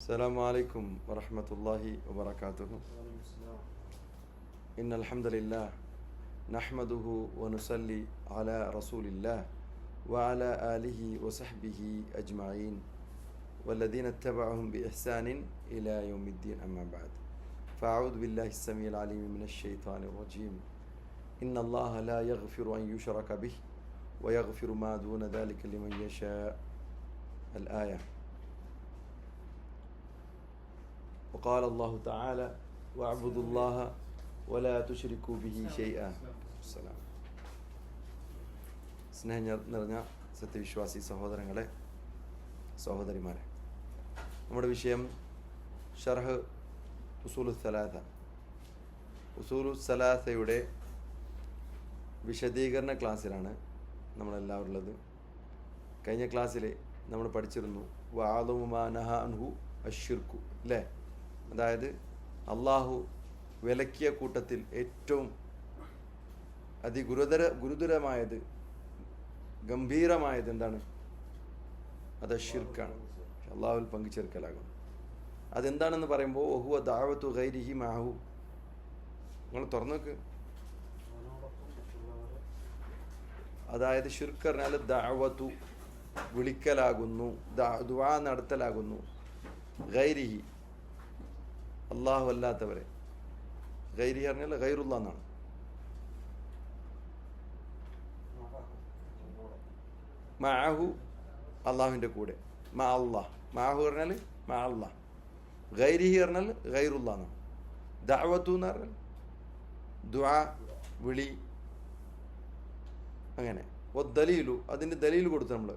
السلام عليكم ورحمة الله وبركاته. إن الحمد لله نحمده ونصلي على رسول الله وعلى آله وصحبه أجمعين والذين اتبعهم بإحسان إلى يوم الدين. أما بعد، فأعوذ بالله السميع العليم من الشيطان الرجيم. إن الله لا يغفر أن يشرك به ويغفر ما دون ذلك لمن يشاء. الآية. وقال الله تعالى واعبدوا الله ولا تشركوا به شيئا. السلام. സ്നേഹം നിറഞ്ഞ സത്യവിശ്വാസി സഹോദരങ്ങളെ, സഹോദരിമാരെ, നമ്മുടെ വിഷയം ഷർഹ് ഉസൂലു സലാസ. ഉസൂലു സലാസയുടെ വിശദീകരണ ക്ലാസ്സിലാണ് നമ്മളെല്ലാവരും ഉള്ളത്. കഴിഞ്ഞ ക്ലാസ്സിൽ നമ്മൾ പഠിച്ചിരുന്നു വഅദമു മാ നഹാ അൻഹു അശ്ശിർക്കു, അല്ലേ? അതായത് അള്ളാഹു വിലക്കിയ കൂട്ടത്തിൽ ഏറ്റവും ഗുരുതരമായത്, ഗംഭീരമായത് എന്താണ്? അത് ഷിർക്കാണ്, അള്ളാഹുവിൽ പങ്കുചേർക്കലാകും. അതെന്താണെന്ന് പറയുമ്പോൾ വഹുവ ദഅവതു ഗൈരിഹി മഅഹു. നിങ്ങൾ തുറന്നു നോക്ക്. അതായത് ഷിർക്ക് പറഞ്ഞാൽ ദഅവതു വിളിക്കലാകുന്നു, ദുആ നടത്തലാകുന്നു, ഗൈരിഹി അള്ളാഹു അല്ലാത്തവരെ. ഗൈരിഹി പറഞ്ഞാൽ ഗൈറുല്ലാ എന്നാണ്. മഅഹു അള്ളാഹുവിൻ്റെ കൂടെ, മഅ അല്ലാഹ്. മഅഹു പറഞ്ഞാൽ മഅ അല്ലാഹ്. ഗൈരിഹി പറഞ്ഞാൽ ഗൈറുല്ലാ എന്നാണ്. ദഅവതു എന്ന് പറഞ്ഞാൽ ദുആ, വിളി, അങ്ങനെ. വദ്ദലീലു, അതിൻ്റെ ദലീൽ കൊടുത്തു നമ്മൾ.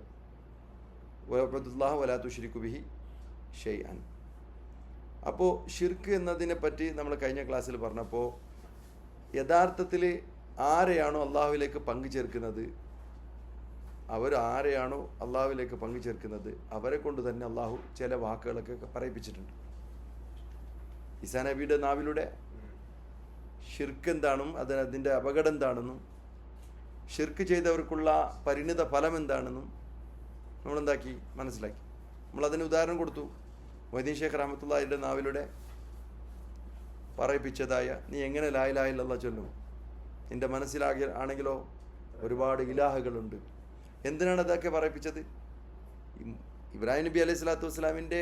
വഅബ്ദുല്ലാഹ വലാ തുശ്രികു ബിഹി ഷൈഅൻ. അപ്പോൾ ഷിർക്ക് എന്നതിനെ പറ്റി നമ്മൾ കഴിഞ്ഞ ക്ലാസ്സിൽ പറഞ്ഞപ്പോൾ യഥാർത്ഥത്തിൽ ആരെയാണോ അള്ളാഹുവിലേക്ക് പങ്കു ചേർക്കുന്നത്, ആരെയാണോ അള്ളാഹുവിലേക്ക് പങ്കു ചേർക്കുന്നത് അവരെ കൊണ്ട് തന്നെ അള്ളാഹു ചില വാക്കുകളൊക്കെ പറയിപ്പിച്ചിട്ടുണ്ട്. ഈസാ നബിയുടെ നാവിലൂടെ ഷിർക്ക് എന്താണെന്നും അതിൻ്റെ അപകടം എന്താണെന്നും ഷിർക്ക് ചെയ്തവർക്കുള്ള പരിണിത ഫലം എന്താണെന്നും നമ്മളെന്താക്കി മനസ്സിലാക്കി. നമ്മളതിന് ഉദാഹരണം കൊടുത്തു. മൊയ്തീൻ ഷേഖ് റഹ്മത്തുള്ളാഹിയുടെ നാവിലൂടെ പറയിപ്പിച്ചതായ നീ എങ്ങനെ ലാ ഇലാഹ ഇല്ലല്ലാഹ് ചൊല്ലും? നിൻ്റെ മനസ്സിലാകെ ആണെങ്കിലോ ഒരുപാട് ഇലാഹുകളുണ്ട്. എന്തിനാണ് അതൊക്കെ പറയിപ്പിച്ചത്? ഇബ്രാഹിം നബി അലൈഹി സ്വലാത്തു വസ്സലാമിൻ്റെ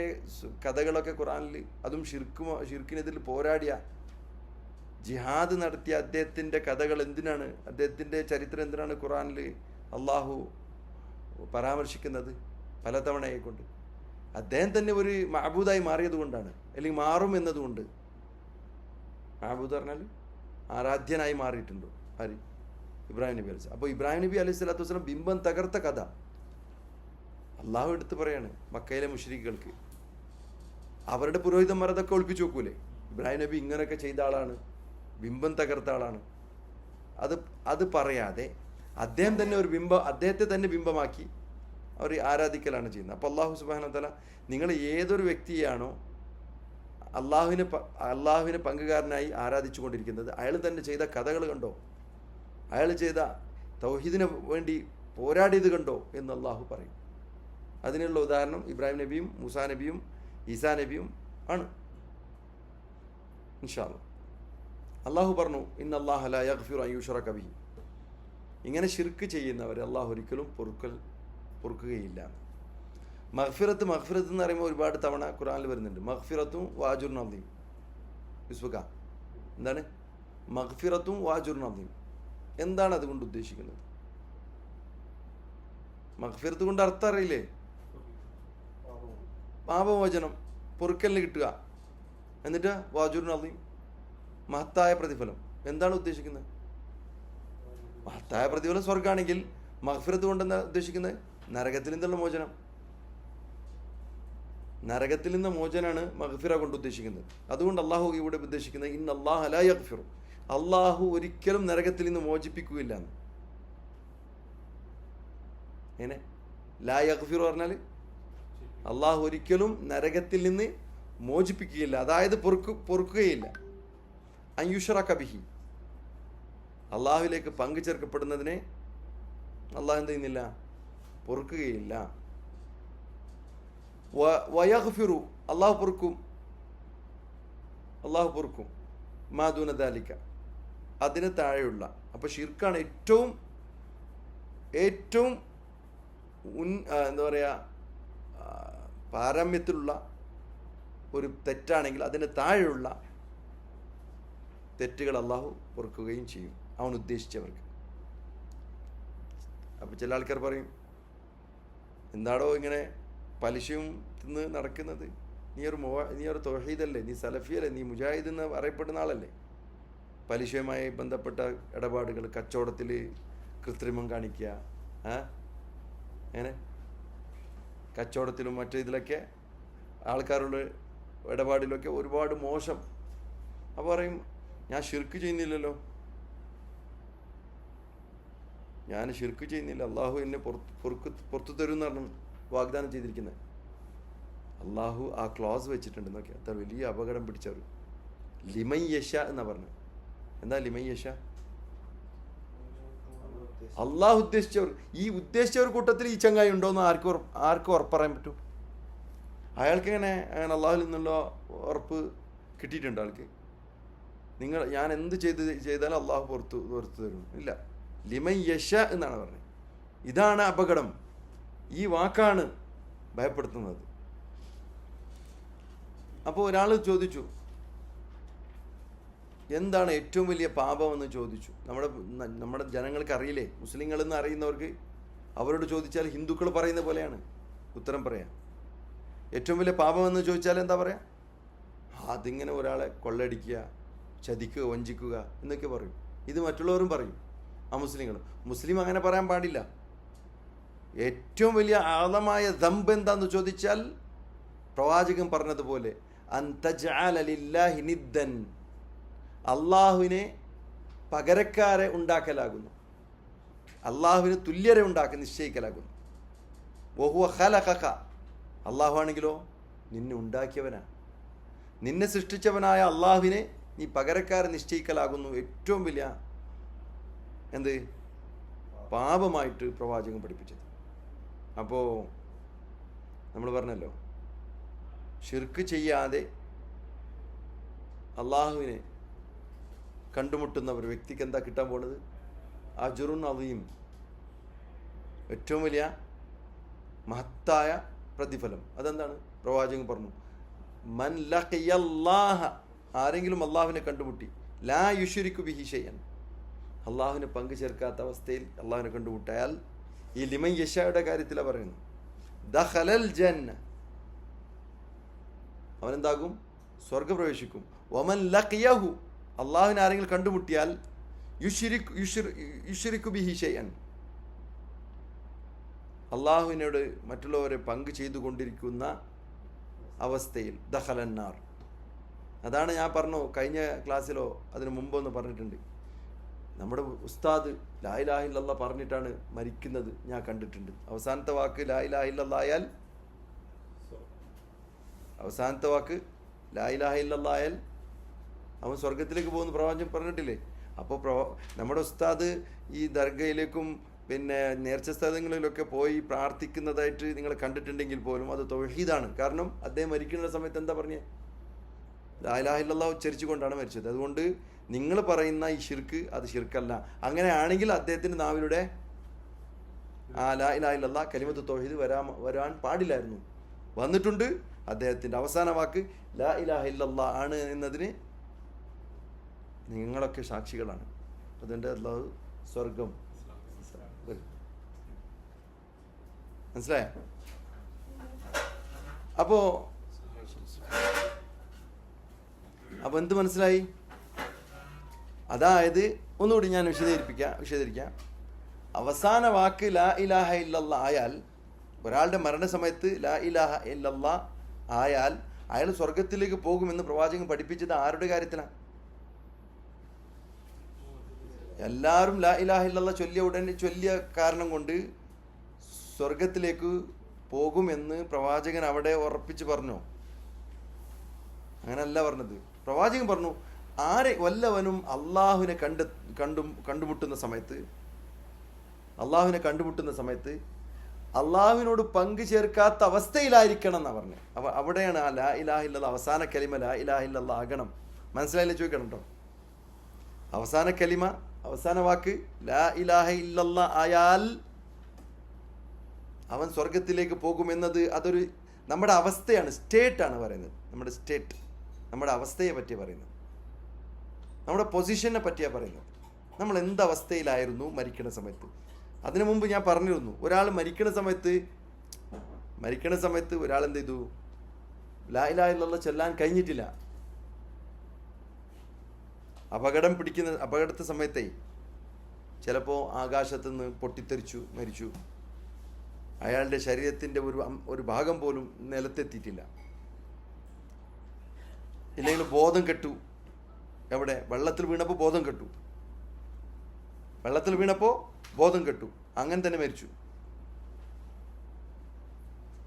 കഥകളൊക്കെ ഖുർആനിൽ, അതും ഷിർക്കിനെതിൽ പോരാടിയ, ജിഹാദ് നടത്തിയ അദ്ദേഹത്തിൻ്റെ കഥകൾ എന്തിനാണ്, അദ്ദേഹത്തിൻ്റെ ചരിത്രം എന്തിനാണ് ഖുർആനിൽ അള്ളാഹു പരാമർശിക്കുന്നത് പലതവണയെ കൊണ്ട്? അദ്ദേഹം തന്നെ ഒരു മഅബൂദായി മാറിയത് കൊണ്ടാണ്, അല്ലെങ്കിൽ മാറും എന്നതുകൊണ്ട്. മഅബൂദ് പറഞ്ഞാൽ ആരാധ്യനായി മാറിയിട്ടുണ്ടോ ആര്? ഇബ്രാഹിം നബി അലൈഹി. അപ്പോൾ ഇബ്രാഹിം നബി അലൈഹി സ്വലാത്തു വസ്സലാം ബിംബം തകർത്ത കഥ അള്ളാഹു എടുത്ത് പറയാണ് മക്കയിലെ മുശ്രിക്കുകൾക്ക്. അവരുടെ പുരോഹിതന്മാർ അതൊക്കെ ഒളിപ്പിച്ചു നോക്കൂലേ? ഇബ്രാഹിം നബി ഇങ്ങനെയൊക്കെ ചെയ്ത ആളാണ്, ബിംബം തകർത്ത ആളാണ്. അത് പറയാതെ അദ്ദേഹം തന്നെ അദ്ദേഹത്തെ തന്നെ ബിംബമാക്കി അവർ ആരാധിക്കലാണ് ചെയ്യുന്നത്. അപ്പോൾ അള്ളാഹു സുബ്ഹാനഹു വ തആല നിങ്ങൾ ഏതൊരു വ്യക്തിയാണോ അള്ളാഹുവിനെ പങ്കുകാരനായി ആരാധിച്ചു കൊണ്ടിരിക്കുന്നത് അയാൾ തന്നെ ചെയ്ത കഥകൾ കണ്ടോ, അയാൾ ചെയ്ത തൗഹീദിന് വേണ്ടി പോരാടിയത് കണ്ടോ എന്ന് അള്ളാഹു പറയും. അതിനുള്ള ഉദാഹരണം ഇബ്രാഹിം നബിയും മൂസാ നബിയും ഈസാ നബിയും ആണ്. ഇൻഷാ അല്ലാഹ് അള്ളാഹു പറഞ്ഞു ഇന്നല്ലാഹ ലാ യഗ്ഫിറു അൻ യുശ്റക ബിഹി. ഇങ്ങനെ ഷിർക്ക് ചെയ്യുന്നവരെ അള്ളാഹു ഒരിക്കലും പൊറുക്കുകയില്ല. മഗ്ഫിറത്ത് എന്ന് പറയുമ്പോൾ ഒരുപാട് തവണ ഖുർആനിൽ വരുന്നുണ്ട്. മഗ്ഫിറത്തും വാജുറുൻ അദീം. വിസ്വക എന്താണ് മഗ്ഫിറത്തും വാജുറുൻ അദീം? എന്താണ് അതുകൊണ്ട് ഉദ്ദേശിക്കുന്നത്? മഗ്ഫിറത്ത് കൊണ്ട് അർത്ഥം അറിയില്ലേ? പാപമോചനം, പൊറുക്കലിന് കിട്ടുക. എന്നിട്ട് വാജുറുൻ അദീം, മഹത്തായ പ്രതിഫലം. എന്താണ് ഉദ്ദേശിക്കുന്നത്? മഹത്തായ പ്രതിഫലം സ്വർഗ്ഗാണെങ്കിൽ മഗ്ഫിറത്ത് കൊണ്ടെന്താ ഉദ്ദേശിക്കുന്നത്? നരകത്തിൽ നിന്നുള്ള മോചനം. നരകത്തിൽ നിന്ന് മോചനാണ് മഗ്ഫിറ കൊണ്ട് ഉദ്ദേശിക്കുന്നത്. അതുകൊണ്ട് അള്ളാഹു ഇവിടെ ഉദ്ദേശിക്കുന്നത് ഇന്നല്ലാഹ ലാ യഗ്ഫിറു, അള്ളാഹു ഒരിക്കലും നരകത്തിൽ നിന്ന് മോചിപ്പിക്കുകയില്ല എന്ന്. എങ്ങനെ ലാ യഗ്ഫിറു പറഞ്ഞാൽ അള്ളാഹു ഒരിക്കലും നരകത്തിൽ നിന്ന് മോചിപ്പിക്കുകയില്ല, അതായത് പൊറുക്കുകയില്ല. അൻ യുശ്റക ബിഹി, അള്ളാഹുവിലേക്ക് പങ്കു ചേർക്കപ്പെടുന്നതിനെ അള്ളാഹു എന്ത് ചെയ്യുന്നില്ല? പൊറുക്കുകയില്ല. വയഗ്ഫിറു, അള്ളാഹു പൊറുക്കും. മാദൂന ദാലിക, അതിന് താഴെയുള്ള. അപ്പോൾ ഷിർക്കാണ് ഏറ്റവും എന്താ പറയുക, പാരമ്യത്തിലുള്ള ഒരു തെറ്റാണെങ്കിൽ അതിന് താഴെയുള്ള തെറ്റുകൾ അള്ളാഹു പൊറുക്കുകയും ചെയ്യും അവൻ ഉദ്ദേശിച്ചവർക്ക്. അപ്പോൾ ചില ആൾക്കാർ പറയും, എന്താടോ ഇങ്ങനെ പലിശയും തിന്ന് നടക്കുന്നത്? നീ ഒരു തൗഹീദല്ലേ, നീ സലഫിയല്ലേ, നീ മുജാഹിദ് എന്ന് അറിയപ്പെടുന്ന ആളല്ലേ? പലിശയുമായി ബന്ധപ്പെട്ട ഇടപാടുകൾ, കച്ചവടത്തിൽ കൃത്രിമം കാണിക്കുക, അങ്ങനെ കച്ചവടത്തിലും മറ്റു ഇതിലൊക്കെ ആൾക്കാരുടെ ഇടപാടിലൊക്കെ ഒരുപാട് മോശം. അപ്പോൾ പറയും, ഞാൻ ഷിർക്ക് ചെയ്യുന്നില്ലല്ലോ, അള്ളാഹു എന്നെ പുറത്തു തരും എന്ന് പറഞ്ഞു വാഗ്ദാനം ചെയ്തിരിക്കുന്നത്. അള്ളാഹു ആ ക്ലോസ് വെച്ചിട്ടുണ്ട് നോക്കി. അത്ര വലിയ അപകടം പിടിച്ചവർ. ലിമൻ യശ എന്നാ പറഞ്ഞു. എന്താ ലിമൻ യശ? അള്ളാഹു ഉദ്ദേശിച്ചവർ. ഈ ഉദ്ദേശിച്ചവർ കൂട്ടത്തിൽ ഈ ചങ്ങായി ഉണ്ടോയെന്ന് ആർക്കും ഉറപ്പറയാൻ പറ്റും? അയാൾക്ക് അങ്ങനെ അള്ളാഹുൽ നിന്നുള്ള ഉറപ്പ് കിട്ടിയിട്ടുണ്ടോ ആൾക്ക്? ഞാൻ എന്ത് ചെയ്താലും അള്ളാഹു പുറത്തു തരും? ഇല്ല. ലിമൻ യശ എന്നാണ് പറഞ്ഞത്. ഇതാണ് അപകടം. ഈ വാക്കാണ് ഭയപ്പെടുത്തുന്നത്. അപ്പോൾ ഒരാൾ ചോദിച്ചു, എന്താണ് ഏറ്റവും വലിയ പാപമെന്ന് ചോദിച്ചു. നമ്മുടെ ജനങ്ങൾക്ക് അറിയില്ലേ, മുസ്ലിങ്ങളെന്ന് അറിയുന്നവർക്ക് അവരോട് ചോദിച്ചാൽ ഹിന്ദുക്കൾ പറയുന്ന പോലെയാണ് ഉത്തരം പറയാം. ഏറ്റവും വലിയ പാപമെന്ന് ചോദിച്ചാൽ എന്താ പറയുക? അതിങ്ങനെ ഒരാളെ കൊള്ളയടിക്കുക, ചതിക്കുക, വഞ്ചിക്കുക എന്നൊക്കെ പറയും. ഇത് മറ്റുള്ളവരും പറയും, മുസ്ലിം അങ്ങനെ പറയാൻ പാടില്ല. ഏറ്റവും വലിയ ആഴമായ ദംബ് എന്താന്ന് ചോദിച്ചാൽ പ്രവാചകൻ പറഞ്ഞതുപോലെ അൻതജഅല ലില്ലാഹി നിദ്ദൻ, അള്ളാഹുവിനെ പകരക്കാരെ ഉണ്ടാക്കലാകുന്നു, അള്ളാഹുവിന് തുല്യരെ നിശ്ചയിക്കലാകുന്നു. വഹുവ ഖലഖക, അള്ളാഹു ആണെങ്കിലോ നിന്നെ ഉണ്ടാക്കിയവനാണ്. നിന്നെ സൃഷ്ടിച്ചവനായ അള്ളാഹുവിനെ നീ പകരക്കാരെ നിശ്ചയിക്കലാകുന്നു ഏറ്റവും വലിയ പാപമായിട്ട് പ്രവാചകൻ പഠിപ്പിച്ചത്. അപ്പോൾ നമ്മൾ പറഞ്ഞല്ലോ, ഷിർക്ക് ചെയ്യാതെ അള്ളാഹുവിനെ കണ്ടുമുട്ടുന്ന ഒരു വ്യക്തിക്ക് എന്താ കിട്ടാൻ പോണത്? അജ്റുൻ അദീം, ഏറ്റവും വലിയ മഹത്തായ പ്രതിഫലം. അതെന്താണ്? പ്രവാചകൻ പറഞ്ഞു, മൻ ലഖിയല്ലാഹ, ആരെങ്കിലും അള്ളാഹുവിനെ കണ്ടുമുട്ടി, ലാ യുശ്രികു ബിഹി ഷൈഅൻ, അള്ളാഹുവിനെ പങ്കു ചേർക്കാത്ത അവസ്ഥയിൽ അള്ളാഹുവിനെ കണ്ടുമുട്ടായാൽ, ഈ ലിമൻ യശയുടെ കാര്യത്തിലാണ് പറയുന്നത്, ദഖലൽ ജന്ന, അവനെന്താകും? സ്വർഗ്ഗം പ്രവേശിക്കും. വമൻ ലഖിയഹു, അള്ളാഹുവിനെ ആരെങ്കിലും കണ്ടുമുട്ടിയാൽ, യുശ്രികു ബിഹി ഷൈഅൻ, അള്ളാഹുവിനോട് മറ്റുള്ളവരെ പങ്കു ചെയ്തുകൊണ്ടിരിക്കുന്ന അവസ്ഥയിൽ, ദഖലന്നാർ. അതാണ് ഞാൻ പറഞ്ഞു കഴിഞ്ഞ ക്ലാസ്സിലോ അതിന് മുമ്പൊന്ന് പറഞ്ഞിട്ടുണ്ട്. നമ്മുടെ ഉസ്താദ് ലാ ഇലാഹ ഇല്ലല്ലാഹ് പറഞ്ഞിട്ടാണ് മരിക്കുന്നത് ഞാൻ കണ്ടിട്ടുണ്ട്. അവസാനത്തെ വാക്ക് ലാ ഇലാഹ ഇല്ലല്ലാഹ് ആയാൽ, അവൻ സ്വർഗത്തിലേക്ക് പോകുന്ന പ്രവാചകൻ പറഞ്ഞിട്ടില്ലേ? അപ്പോൾ നമ്മുടെ ഉസ്താദ് ഈ ദർഗയിലേക്കും പിന്നെ നേർച്ച സ്ഥലങ്ങളിലൊക്കെ പോയി പ്രാർത്ഥിക്കുന്നതായിട്ട് നിങ്ങൾ കണ്ടിട്ടുണ്ടെങ്കിൽ പോലും അത് തൗഹീദാണ്. കാരണം അദ്ദേഹം മരിക്കുന്ന സമയത്ത് എന്താ പറഞ്ഞേ? ലാ ഇലാഹ ഇല്ലല്ലാഹ് ഉച്ചരിച്ചുകൊണ്ടാണ് മരിച്ചത്. അതുകൊണ്ട് നിങ്ങൾ പറയുന്ന ഈ ഷിർക്ക് അത് ഷിർക്കല്ല. അങ്ങനെയാണെങ്കിൽ അദ്ദേഹത്തിൻ്റെ നാവിലൂടെ ആ ലാ ഇലാഹ ഇല്ലല്ലാഹ് കലിമത്ത് തൗഹീദ് വരാൻ പാടില്ലായിരുന്നു. വന്നിട്ടുണ്ട്. അദ്ദേഹത്തിൻ്റെ അവസാന വാക്ക് ലാ ഇലാഹ ഇല്ലല്ലാഹ് ആണ് എന്നതിന് നിങ്ങളൊക്കെ സാക്ഷികളാണ്. അതുകൊണ്ട് അല്ലാഹു സ്വർഗം മനസ്സിലായ? അപ്പോൾ എന്ത് മനസ്സിലായി? അതായത് ഒന്നുകൂടി ഞാൻ വിശദീകരിക്കാം. അവസാന വാക്ക് ലാ ഇലാഹ ഇല്ലല്ലാഹ് ആയാൽ, ഒരാളുടെ മരണസമയത്ത് ലാ ഇലാഹ ഇല്ലല്ലാഹ് ആയാൽ അയാൾ സ്വർഗത്തിലേക്ക് പോകുമെന്ന് പ്രവാചകൻ പഠിപ്പിച്ചത് ആരുടെ കാര്യത്തിലാണ്? എല്ലാവരും ലാ ഇലാഹ ഇല്ലല്ലാഹ് ചൊല്ലിയ കാരണം കൊണ്ട് സ്വർഗത്തിലേക്ക് പോകുമെന്ന് പ്രവാചകൻ അവിടെ ഉറപ്പിച്ച് പറഞ്ഞോ? അങ്ങനല്ല പറഞ്ഞത്. പ്രവാചകൻ പറഞ്ഞു, വല്ലവനും അള്ളാഹുവിനെ കണ്ടുമുട്ടുന്ന സമയത്ത് അള്ളാഹുവിനോട് പങ്കു ചേർക്കാത്ത അവസ്ഥയിലായിരിക്കണം എന്നാണ് പറഞ്ഞത്. അപ്പോൾ അവിടെയാണ് ആ ലാ ഇലാഹ ഇല്ലല്ലാഹ് അവസാന കലിമ ലാ ഇലാഹ ഇല്ലല്ലാഹ് ആകണം. മനസ്സിലായില്ലേ? ചോദിക്കണം കേട്ടോ. അവസാന കലിമ, അവസാന വാക്ക് ലാ ഇലാഹ ഇല്ലല്ലാഹ് ആയാൽ അവൻ സ്വർഗത്തിലേക്ക് പോകുമെന്നത് അതൊരു നമ്മുടെ അവസ്ഥയാണ്, സ്റ്റേറ്റാണ് പറയുന്നത്. നമ്മുടെ സ്റ്റേറ്റ്, നമ്മുടെ അവസ്ഥയെ പറ്റിയാണ് പറയുന്നത്, നമ്മുടെ പൊസിഷനെ പറ്റിയാണ് പറയുന്നത്. നമ്മൾ എന്തവസ്ഥയിലായിരുന്നു മരിക്കുന്ന സമയത്ത്. അതിനു മുമ്പ് ഞാൻ പറഞ്ഞിരുന്നു, ഒരാൾ മരിക്കുന്ന സമയത്ത് ഒരാൾ എന്ത് ചെയ്തു? ലാ ഇലാഹ ഇല്ലല്ലാഹ് ചൊല്ലാൻ കഴിഞ്ഞിട്ടില്ല. അപകടത്തെ സമയത്തേ ചിലപ്പോൾ ആകാശത്തു നിന്ന് പൊട്ടിത്തെറിച്ചു മരിച്ചു. അയാളുടെ ശരീരത്തിൻ്റെ ഒരു ഭാഗം പോലും നിലത്തെത്തിയിട്ടില്ല. ഇല്ലെങ്കിൽ ബോധം കെട്ടു. എവിടെ? വെള്ളത്തിൽ വീണപ്പോൾ ബോധം കെട്ടു. അങ്ങനെ തന്നെ മരിച്ചു.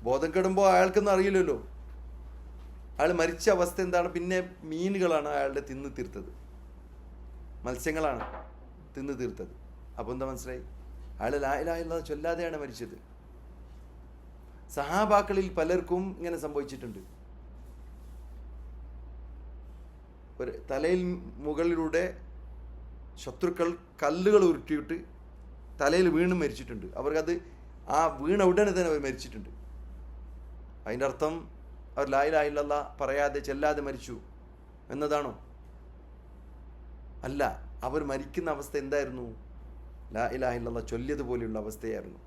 ബോധം കെടുമ്പോൾ അയാൾക്കൊന്നും അറിയില്ലല്ലോ. അയാൾ മരിച്ച അവസ്ഥ എന്താണ്? പിന്നെ മീനുകളാണ് അയാളുടെ തിന്ന് തീർത്തത്, മത്സ്യങ്ങളാണ് തിന്ന് തീർത്തത്. അപ്പോൾ എന്താ മനസ്സിലായി? അയാൾ ലാ ഇലാഹ ഇല്ലല്ലാഹ് ചൊല്ലാതെയാണ് മരിച്ചത്. സഹാബാക്കളിൽ പലർക്കും ഇങ്ങനെ സംഭവിച്ചിട്ടുണ്ട്. ഒരു തലയിൽ മുകളിലൂടെ ശത്രുക്കൾ കല്ലുകൾ ഉരുട്ടിയിട്ട് തലയിൽ വീണ് മരിച്ചിട്ടുണ്ട്. അവർക്കത് ആ വീണ ഉടനെ തന്നെ അവർ മരിച്ചിട്ടുണ്ട്. അതിൻ്റെ അർത്ഥം അവർ ലാ ഇലാഹ ഇല്ലല്ലാഹ് പറയാതെ ചെല്ലാതെ മരിച്ചു എന്നതാണോ? അല്ല. അവർ മരിക്കുന്ന അവസ്ഥ എന്തായിരുന്നു? ലാ ഇലാഹ ഇല്ലല്ലാഹ് ചൊല്ലിയതുപോലെയുള്ള അവസ്ഥയായിരുന്നു.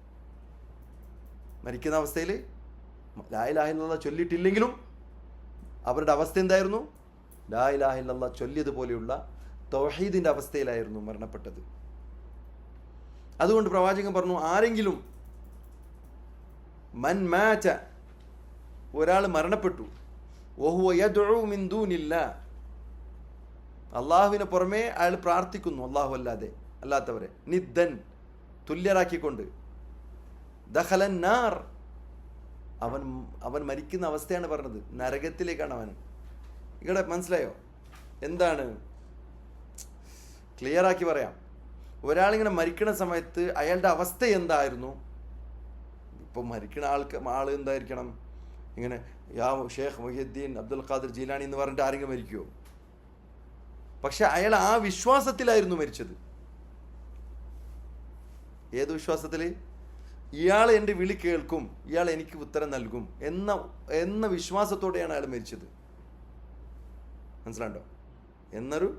മരിക്കുന്ന അവസ്ഥയിൽ ലാ ഇലാഹ ഇല്ലല്ലാഹ് ചൊല്ലിയിട്ടില്ലെങ്കിലും അവരുടെ അവസ്ഥ എന്തായിരുന്നു? ലാ ഇലാഹ ഇല്ലല്ലാഹ് ചൊല്ലിയതുപോലെയുള്ള തൗഹീദിൻ്റെ അവസ്ഥയിലായിരുന്നു മരണപ്പെട്ടത്. അതുകൊണ്ട് പ്രവാചകൻ പറഞ്ഞു, ആരെങ്കിലും മൻ മാത, ഒരാൾ മരണപ്പെട്ടു, വഹുവ യദ്ഉ മിൻ ദൂനില്ലാഹ്, അള്ളാഹുവിനെ പുറമേ അയാൾ പ്രാർത്ഥിക്കുന്നു, അള്ളാഹു അല്ലാത്തവരെ നിദ്ദൻ തുല്യരാക്കിക്കൊണ്ട്, ദഖലൻ നാർ, അവൻ മരിക്കുന്ന അവസ്ഥയാണ് പറഞ്ഞത്. നരകത്തിലേക്കാണ് അവൻ. ഇവിടെ മനസ്സിലായോ? എന്താണ്? ക്ലിയറാക്കി പറയാം. ഒരാളിങ്ങനെ മരിക്കുന്ന സമയത്ത് അയാളുടെ അവസ്ഥ എന്തായിരുന്നു? ഇപ്പോൾ മരിക്കുന്ന ആൾ എന്തായിരിക്കണം? ഇങ്ങനെ യാ ഷേഖ് മുഹിയുദ്ദീൻ അബ്ദുൽ ഖാദിർ ജീലാനി എന്ന് പറഞ്ഞിട്ട് ആരെങ്കിലും മരിക്കുമോ? പക്ഷെ അയാൾ ആ വിശ്വാസത്തിലായിരുന്നു മരിച്ചത്. ഏത് വിശ്വാസത്തിൽ? ഇയാൾ എൻ്റെ വിളി കേൾക്കും, ഇയാൾ എനിക്ക് ഉത്തരം നൽകും എന്ന വിശ്വാസത്തോടെയാണ് അയാൾ മരിച്ചത്. മനസ്സിലാണ്ടോ? എന്നൊരു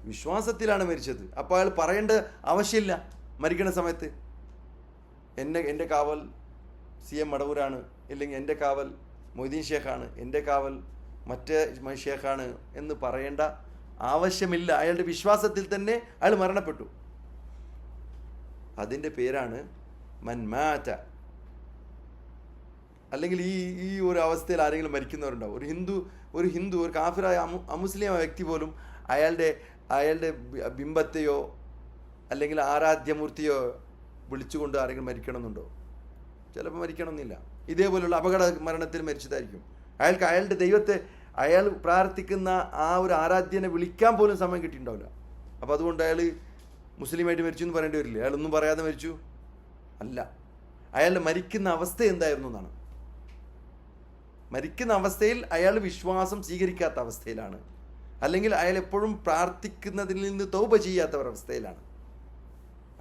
വിശ്വാസത്തിലാണ് മരിച്ചത്. അപ്പോൾ അയാൾ പറയേണ്ട ആവശ്യമില്ല മരിക്കുന്ന സമയത്ത് എൻ്റെ കാവൽ CM മടവൂരാണ്, ഇല്ലെങ്കിൽ എൻ്റെ കാവൽ മൊയ്തീൻ ഷേഖാണ്, എൻ്റെ കാവൽ മറ്റേ ഷേഖാണ് എന്ന് പറയേണ്ട ആവശ്യമില്ല. അയാളുടെ വിശ്വാസത്തിൽ തന്നെ അയാൾ മരണപ്പെട്ടു. അതിൻ്റെ പേരാണ് മൻ മാത. അല്ലെങ്കിൽ ഈ ഒരു അവസ്ഥയിൽ ആരെങ്കിലും മരിക്കുന്നവരുണ്ടാവും. ഒരു ഹിന്ദു ഒരു കാഫിറായ അമുസ്ലിം വ്യക്തി പോലും അയാളുടെ ബിംബത്തെയോ അല്ലെങ്കിൽ ആരാധ്യമൂർത്തിയോ വിളിച്ചുകൊണ്ട് ആരെങ്കിലും മരിക്കണമെന്നുണ്ടോ? ചിലപ്പോൾ മരിക്കണമെന്നില്ല. ഇതേപോലുള്ള അപകട മരണത്തിൽ മരിച്ചതായിരിക്കും. അയാളുടെ ദൈവത്തെ, അയാൾ പ്രാർത്ഥിക്കുന്ന ആ ഒരു ആരാധ്യനെ വിളിക്കാൻ പോലും സമയം കിട്ടിയിട്ടുണ്ടാവില്ല. അപ്പോൾ അതുകൊണ്ട് അയാൾ മുസ്ലിമായിട്ട് മരിച്ചു എന്ന് പറയേണ്ടി വരില്ലേ? അയാളൊന്നും പറയാതെ മരിച്ചു? അല്ല. അയാളുടെ മരിക്കുന്ന അവസ്ഥ എന്തായിരുന്നു എന്നാണ്. മരിക്കുന്ന അവസ്ഥയിൽ അയാൾ വിശ്വാസം സ്വീകരിക്കാത്ത അവസ്ഥയിലാണ്, അല്ലെങ്കിൽ അയാൾ എപ്പോഴും പ്രാർത്ഥിക്കുന്നതിൽ നിന്ന് തൗബ ചെയ്യാത്ത ഒരവസ്ഥയിലാണ്.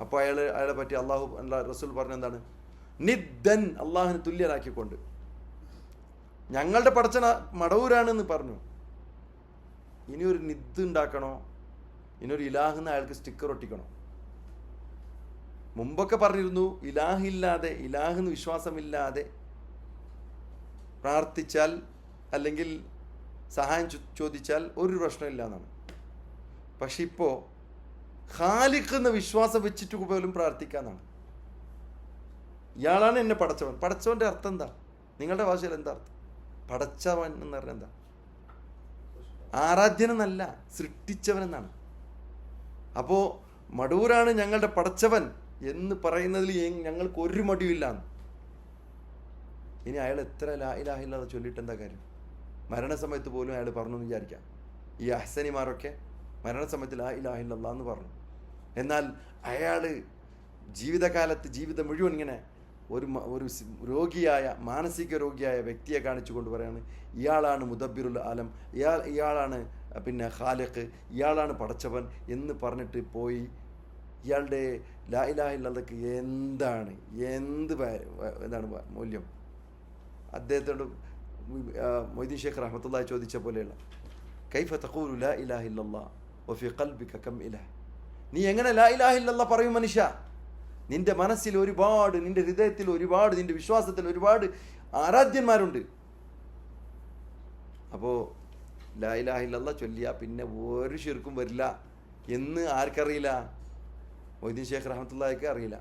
അപ്പോൾ അയാളെ പറ്റി റസൂൽ പറഞ്ഞ എന്താണ്? നിദ്ദൻ, അള്ളാഹുവിനെ തുല്യരാക്കിക്കൊണ്ട്. ഞങ്ങളുടെ പടച്ചന മടവൂരാണെന്ന് പറഞ്ഞു. ഇനി ഒരു നിദ് ഉണ്ടാക്കണോ? ഇനിയൊരു ഇലാഹെന്ന് അയാൾക്ക് സ്റ്റിക്കർ ഒട്ടിക്കണോ? മുമ്പൊക്കെ പറഞ്ഞിരുന്നു, ഇലാഹെന്ന് വിശ്വാസമില്ലാതെ പ്രാർത്ഥിച്ചാൽ അല്ലെങ്കിൽ സഹായം ചോദിച്ചാൽ ഒരു പ്രശ്നമില്ല എന്നാണ്. പക്ഷെ ഇപ്പോൾ ഖാലിഖ് എന്ന വിശ്വാസം വെച്ചിട്ട് പോലും പ്രാർത്ഥിക്കാന്നാണ്. ഇയാളാണ് എന്നെ പടച്ചവൻ. പടച്ചവൻ്റെ അർത്ഥം എന്താ? നിങ്ങളുടെ ഭാഷയിൽ എന്താ അർത്ഥം? പടച്ചവൻ എന്ന് പറഞ്ഞാൽ എന്താ? ആരാധ്യനെന്നല്ല, സൃഷ്ടിച്ചവനെന്നാണ്. അപ്പോൾ മടൂരാണ് ഞങ്ങളുടെ പടച്ചവൻ എന്ന് പറയുന്നതിൽ ഞങ്ങൾക്ക് ഒരു മടിയില്ല. ഇനി അയാൾ എത്ര ലാ ഇലാഹ ഇല്ലല്ലാഹ് ചൊല്ലിയിട്ട് എന്താ കാര്യം? മരണസമയത്ത് പോലും അയാൾ പറഞ്ഞു എന്ന് വിചാരിക്കാം. ഈ അഹ്സനിമാരൊക്കെ മരണസമയത്ത് ലാ ഇലാഹ ഇല്ലല്ലാഹ് എന്ന് പറഞ്ഞു. എന്നാൽ അയാൾ ജീവിതം മുഴുവൻ ഇങ്ങനെ ഒരു രോഗിയായ മാനസിക രോഗിയായ വ്യക്തിയെ കാണിച്ചുകൊണ്ട് പറയാണ് ഇയാളാണ് മുദബ്ബിറുൽ ആലം, ഇയാളാണ് പിന്നെ ഖാലിഖ്, ഇയാളാണ് പടച്ചവൻ എന്ന് പറഞ്ഞിട്ട് പോയി ഇയാളുടെ ലാ ഇലാഹ ഇല്ലല്ലാഹ്ക്ക് എന്താണ് മൂല്യം? അദ്ദേഹത്തോട് മൊയ്തീൻ ഷേഖ് റഹ്മത്തുള്ളാഹി ചോദിച്ച പോലെയുള്ള കൈഫ തഖൂലു ലാ ഇലാഹ ഇല്ലല്ലാഹ് വഫി ഖൽബിക കം ഇലാഹ്, നീ എങ്ങനെ ലാ ഇലാഹ ഇല്ലല്ലാഹ് പറയും മനുഷ്യ? നിന്റെ മനസ്സിൽ ഒരുപാട്, നിന്റെ ഹൃദയത്തിൽ ഒരുപാട്, നിന്റെ വിശ്വാസത്തിൽ ഒരുപാട് ആരാധ്യന്മാരുണ്ട്. അപ്പോൾ ലാ ഇലാഹ ഇല്ലല്ലാഹ് ചൊല്ലിയ പിന്നെ ഒരു ശിർക്കും വരില്ല എന്ന് ആർക്കറിയില്ല? മൊയ്തീൻ ഷേഖ് റഹ്മത്തുള്ളാഹിക്ക് അറിയില്ല.